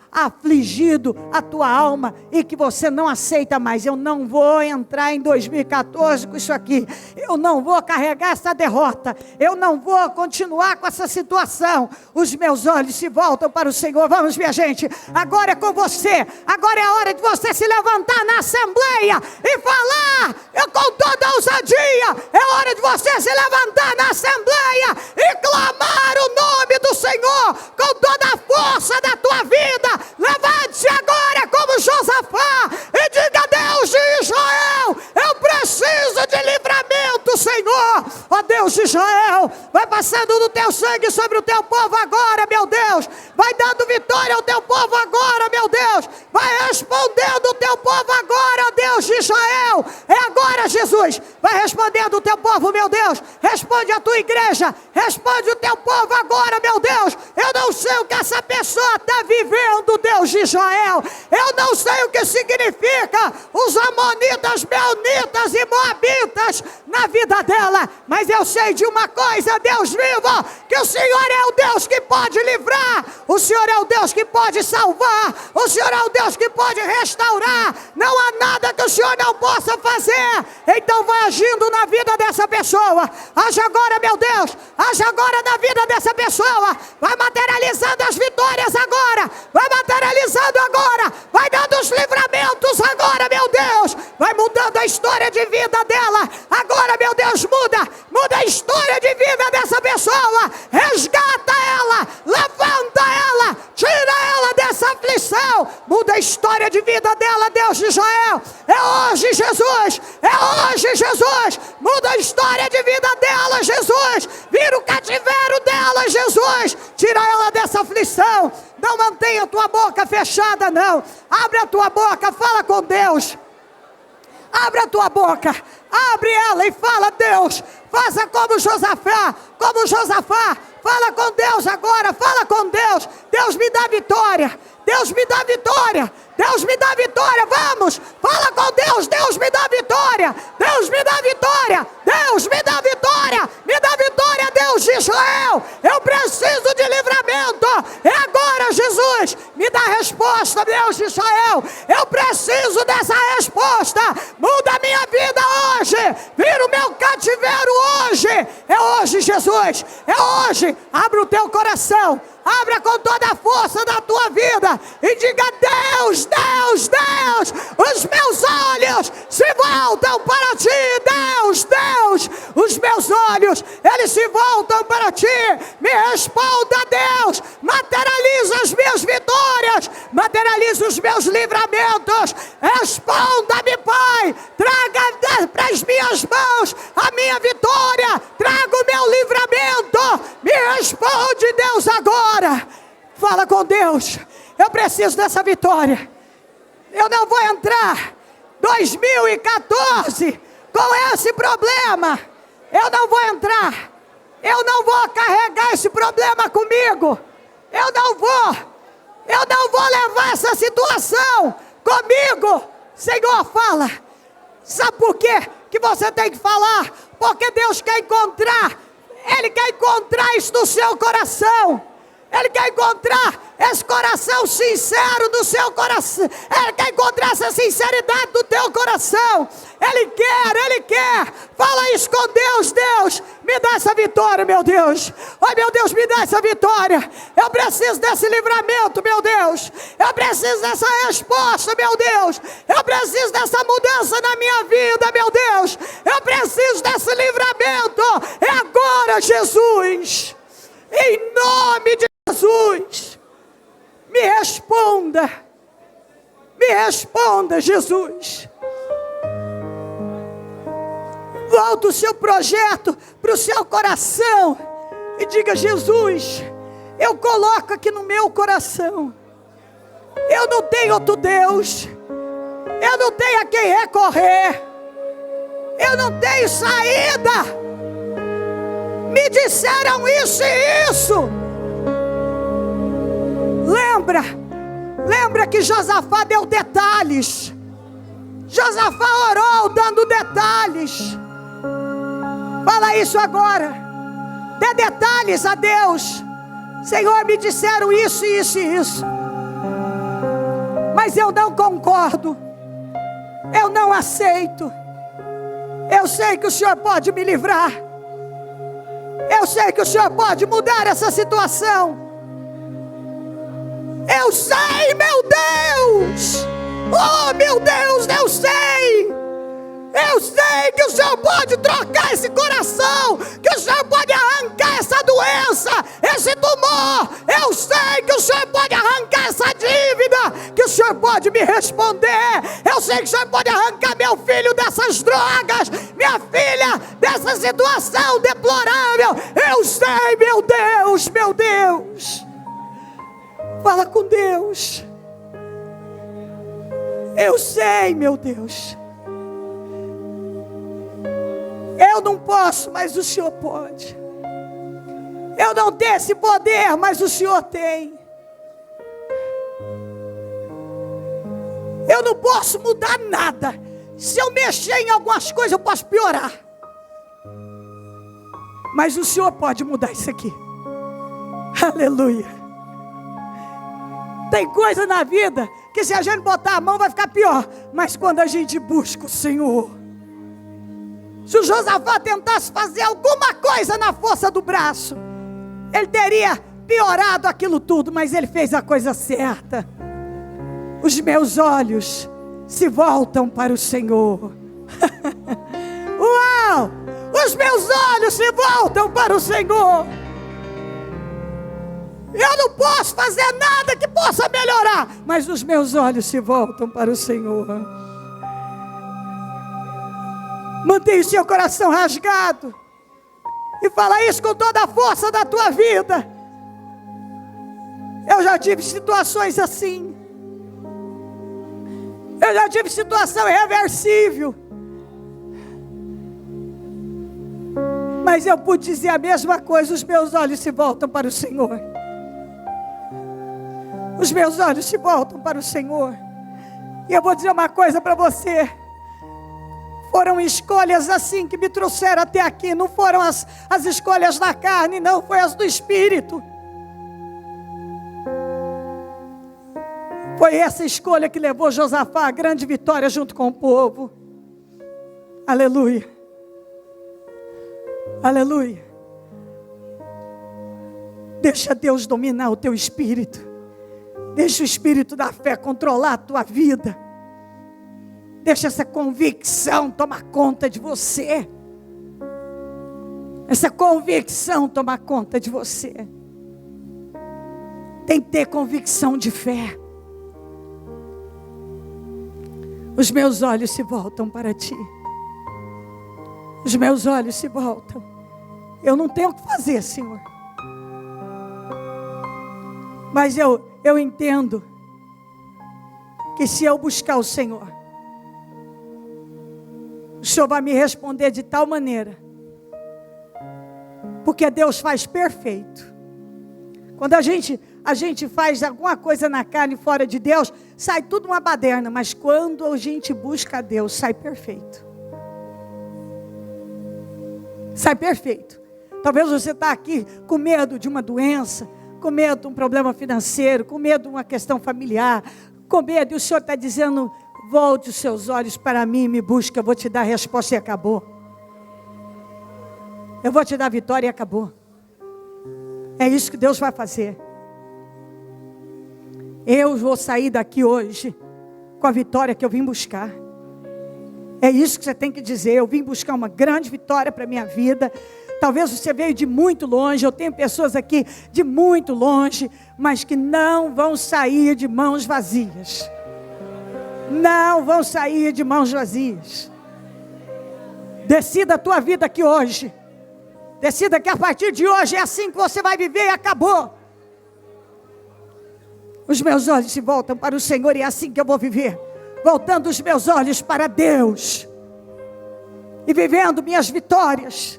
afligido a tua alma e que você não aceita mais. Eu não vou entrar em 2014 com isso aqui. Eu não vou carregar essa derrota. Eu não vou continuar com essa situação. Os meus olhos se voltam para o Senhor. Vamos, minha gente. Agora é com você. Agora é a hora de você se levantar na assembleia e falar com toda a ousadia. É hora de você se levantar na assembleia e clamar o nome do Senhor com toda a força da tua vida. Levante-se agora como Josafá e diga: Deus de Israel, eu preciso de livramento, Senhor. Ó Deus de Israel, vai passando do teu sangue sobre o teu povo agora, meu Deus. Vai dando vitória ao teu povo agora, meu Deus. Vai respondendo o teu povo agora, ó Deus de Israel. É agora, Jesus. Vai respondendo o teu povo, meu Deus. Responde a tua igreja. Responde o teu povo agora, meu Deus. Eu não sei o que essa pessoa está vivendo, Deus de Israel. Eu não sei o que significa os amonitas, meunitas e moabitas na vida dela. Mas eu sei de uma coisa, Deus vivo, que o Senhor é o Deus que pode livrar. O Senhor é o Deus que pode salvar. O Senhor é o Deus que pode restaurar. Não há nada que o Senhor não possa fazer. Então vai agindo na vida dessa pessoa. Haja agora, meu Deus. Haja agora na vida dessa pessoa. Vai materializando as vitórias agora. Vai materializando agora. Vai dando os livramentos agora, meu Deus. Vai mudando a história de vida dela. Agora, meu Deus, muda a história de vida dessa pessoa. Resgata ela. Levanta ela. Tira ela dessa aflição. Muda a história de vida dela, Deus de Israel. É hoje, Jesus. É hoje, Jesus. Muda a história de vida dela, Jesus. Vira o cativeiro dela, Jesus. Tira ela dessa aflição. Não mantenha a tua boca fechada, não. Abre a tua boca, fala com Deus. Abre a tua boca. Abre ela e fala: Deus, faça como Josafá. Como Josafá. Fala com Deus agora. Fala com Deus. Deus me dá vitória. Deus me dá vitória. Deus me dá vitória. Vamos. Fala com Deus. Deus me dá vitória. Deus me dá vitória. Deus me dá vitória. Me dá vitória, Deus de Israel. Eu preciso de livramento. É agora, Jesus, me dá a resposta, Deus de Israel. Eu preciso dessa resposta. Muda a minha vida hoje. Vira o meu cativeiro hoje. É hoje, Jesus. É hoje. Abra o teu coração. Abra com toda a força da tua vida e diga: Deus, Deus, Deus, os meus olhos se voltam para ti. Deus, Deus, os meus olhos, eles se voltam para ti. Me responda, Deus. Materializa as minhas vitórias, materializa os meus livramentos. Responda-me, Pai. Traga para as minhas mãos a minha vitória. Traga o meu livramento. Me responde, Deus, agora. Fala com Deus. Eu preciso dessa vitória. Eu não vou entrar 2014 com esse problema. Eu não vou entrar. Eu não vou carregar esse problema comigo. Eu não vou levar essa situação comigo. Senhor, fala. Sabe por quê que você tem que falar? Porque Deus quer encontrar. Ele quer encontrar isso no seu coração. Ele quer encontrar esse coração sincero do seu coração. Ele quer encontrar essa sinceridade do teu coração. Ele quer. Fala isso com Deus. Deus, me dá essa vitória, meu Deus. Ai, meu Deus, me dá essa vitória. Eu preciso desse livramento, meu Deus. Eu preciso dessa resposta, meu Deus. Eu preciso dessa mudança na minha vida, meu Deus. Eu preciso desse livramento. É agora, Jesus. Em nome de Jesus, me responda, Jesus. Volta o seu projeto para o seu coração e diga: Jesus, eu coloco aqui no meu coração. Eu não tenho outro Deus, eu não tenho a quem recorrer, eu não tenho saída. Me disseram isso e isso. Lembra que Josafá deu detalhes. Josafá orou dando detalhes. Fala isso agora. Dê detalhes a Deus. Senhor, me disseram isso, isso e isso. Mas eu não concordo. Eu não aceito. Eu sei que o Senhor pode me livrar. Eu sei que o Senhor pode mudar essa situação. Eu sei, meu Deus. Oh, meu Deus, eu sei. Eu sei que o Senhor pode trocar esse coração. Que o Senhor pode arrancar essa doença, esse tumor. Eu sei que o Senhor pode arrancar essa dívida. Que o Senhor pode me responder. Eu sei que o Senhor pode arrancar meu filho dessas drogas, minha filha dessa situação deplorável. Eu sei, meu Deus, meu Deus. Fala com Deus. Eu sei, meu Deus. Eu não posso, mas o Senhor pode. Eu não tenho esse poder, mas o Senhor tem. Eu não posso mudar nada. Se eu mexer em algumas coisas, eu posso piorar. Mas o Senhor pode mudar isso aqui. Aleluia. Tem coisa na vida que se a gente botar a mão vai ficar pior. Mas quando a gente busca o Senhor. Se o Josafá tentasse fazer alguma coisa na força do braço, ele teria piorado aquilo tudo. Mas ele fez a coisa certa. Os meus olhos se voltam para o Senhor. Uau! Os meus olhos se voltam para o Senhor. Eu não posso fazer nada que possa melhorar, mas os meus olhos se voltam para o Senhor. Mantenha o seu coração rasgado e fala isso com toda a força da tua vida. Eu já tive situações assim. Eu já tive situação irreversível. Mas eu pude dizer a mesma coisa. Os meus olhos se voltam para o Senhor. Os meus olhos se voltam para o Senhor. E eu vou dizer uma coisa para você. Foram escolhas assim que me trouxeram até aqui. Não foram as escolhas da carne, não. Foi as do Espírito. Foi essa escolha que levou Josafá à grande vitória junto com o povo. Aleluia. Aleluia. Deixa Deus dominar o teu espírito. Deixa o espírito da fé controlar a tua vida. Deixa essa convicção tomar conta de você. Essa convicção tomar conta de você. Tem que ter convicção de fé. Os meus olhos se voltam para ti. Os meus olhos se voltam. Eu não tenho o que fazer, Senhor. Mas eu entendo que se eu buscar o Senhor vai me responder de tal maneira. Porque Deus faz perfeito. Quando a gente faz alguma coisa na carne fora de Deus, sai tudo uma baderna. Mas quando a gente busca a Deus, sai perfeito. Sai perfeito. Talvez você está aqui com medo de uma doença, com medo de um problema financeiro, com medo de uma questão familiar, com medo, e o Senhor está dizendo: volte os seus olhos para mim, me busca, eu vou te dar a resposta e acabou. Eu vou te dar a vitória e acabou. É isso que Deus vai fazer. Eu vou sair daqui hoje com a vitória que eu vim buscar. É isso que você tem que dizer: eu vim buscar uma grande vitória para a minha vida. Talvez você veio de muito longe, eu tenho pessoas aqui de muito longe, mas que não vão sair de mãos vazias. Não vão sair de mãos vazias. Decida a tua vida aqui hoje. Decida que a partir de hoje é assim que você vai viver e acabou. Os meus olhos se voltam para o Senhor e é assim que eu vou viver. Voltando os meus olhos para Deus. E vivendo minhas vitórias.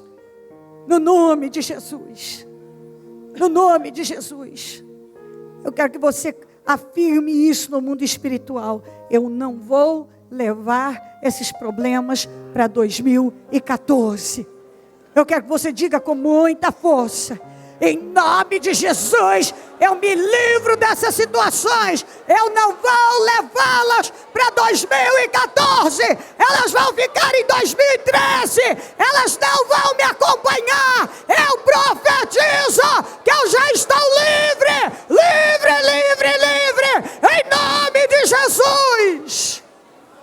No nome de Jesus. No nome de Jesus. Eu quero que você afirme isso no mundo espiritual. Eu não vou levar esses problemas para 2014. Eu quero que você diga com muita força: em nome de Jesus, eu me livro dessas situações. Eu não vou levá-las para 2014. Elas vão ficar em 2013. Elas não vão me acompanhar. Eu profetizo que eu já estou livre. Livre, livre, livre. Em nome de Jesus.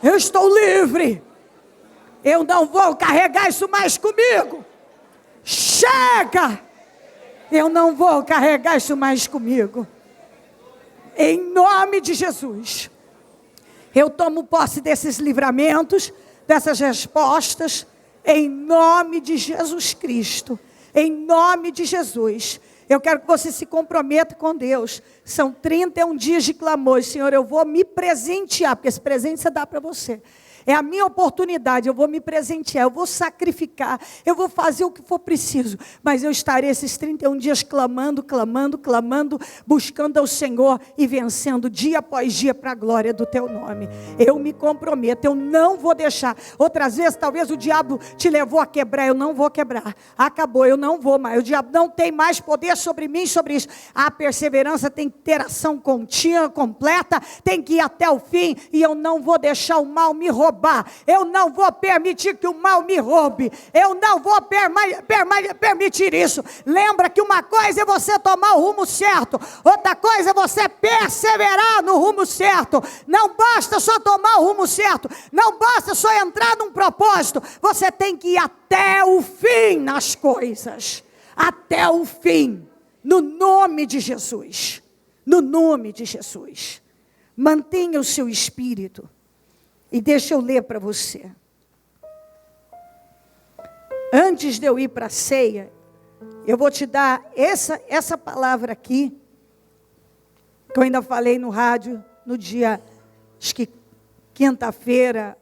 Eu estou livre. Eu não vou carregar isso mais comigo. Chega! Eu não vou carregar isso mais comigo. Em nome de Jesus. Eu tomo posse desses livramentos, dessas respostas, em nome de Jesus Cristo. Em nome de Jesus. Eu quero que você se comprometa com Deus. São 31 dias de clamor. Senhor, eu vou me presentear, porque esse presente você dá para você. É a minha oportunidade, eu vou me presentear, eu vou sacrificar, eu vou fazer o que for preciso. Mas eu estarei esses 31 dias clamando, clamando, clamando, buscando ao Senhor e vencendo dia após dia para a glória do Teu nome. Eu me comprometo, eu não vou deixar. Outras vezes, talvez o diabo te levou a quebrar, eu não vou quebrar. Acabou, eu não vou mais. O diabo não tem mais poder sobre mim, sobre isso. A perseverança tem que ter ação contínua, completa, tem que ir até o fim. E eu não vou deixar o mal me roubar. Eu não vou permitir que o mal me roube. Eu não vou permitir isso. Lembra que uma coisa é você tomar o rumo certo, outra coisa é você perseverar no rumo certo. Não basta só tomar o rumo certo, não basta só entrar num propósito. Você tem que ir até o fim nas coisas. Até o fim. No nome de Jesus. No nome de Jesus. Mantenha o seu espírito. E deixa eu ler para você. Antes de eu ir para a ceia, eu vou te dar essa palavra aqui, que eu ainda falei no rádio, no dia, acho que quinta-feira.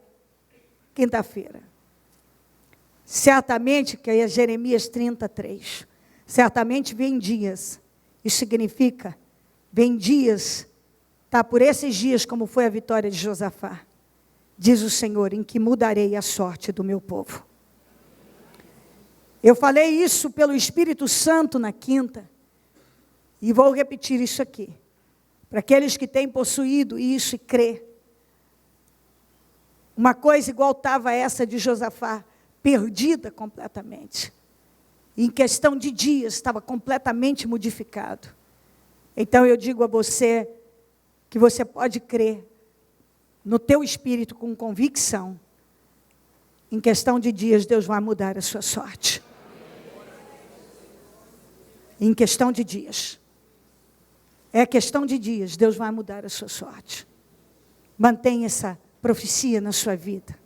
Certamente, que é Jeremias 33. Certamente vem dias. Isso significa, vem dias, tá? Por esses dias, como foi a vitória de Josafá. Diz o Senhor, em que mudarei a sorte do meu povo. Eu falei isso pelo Espírito Santo na quinta. E vou repetir isso aqui. Para aqueles que têm possuído isso e crê. Uma coisa igual estava essa de Josafá, perdida completamente. E em questão de dias estava completamente modificado. Então eu digo a você que você pode crer no teu espírito com convicção. Em questão de dias Deus vai mudar a sua sorte. Em questão de dias. É questão de dias, Deus vai mudar a sua sorte. Mantenha essa profecia na sua vida.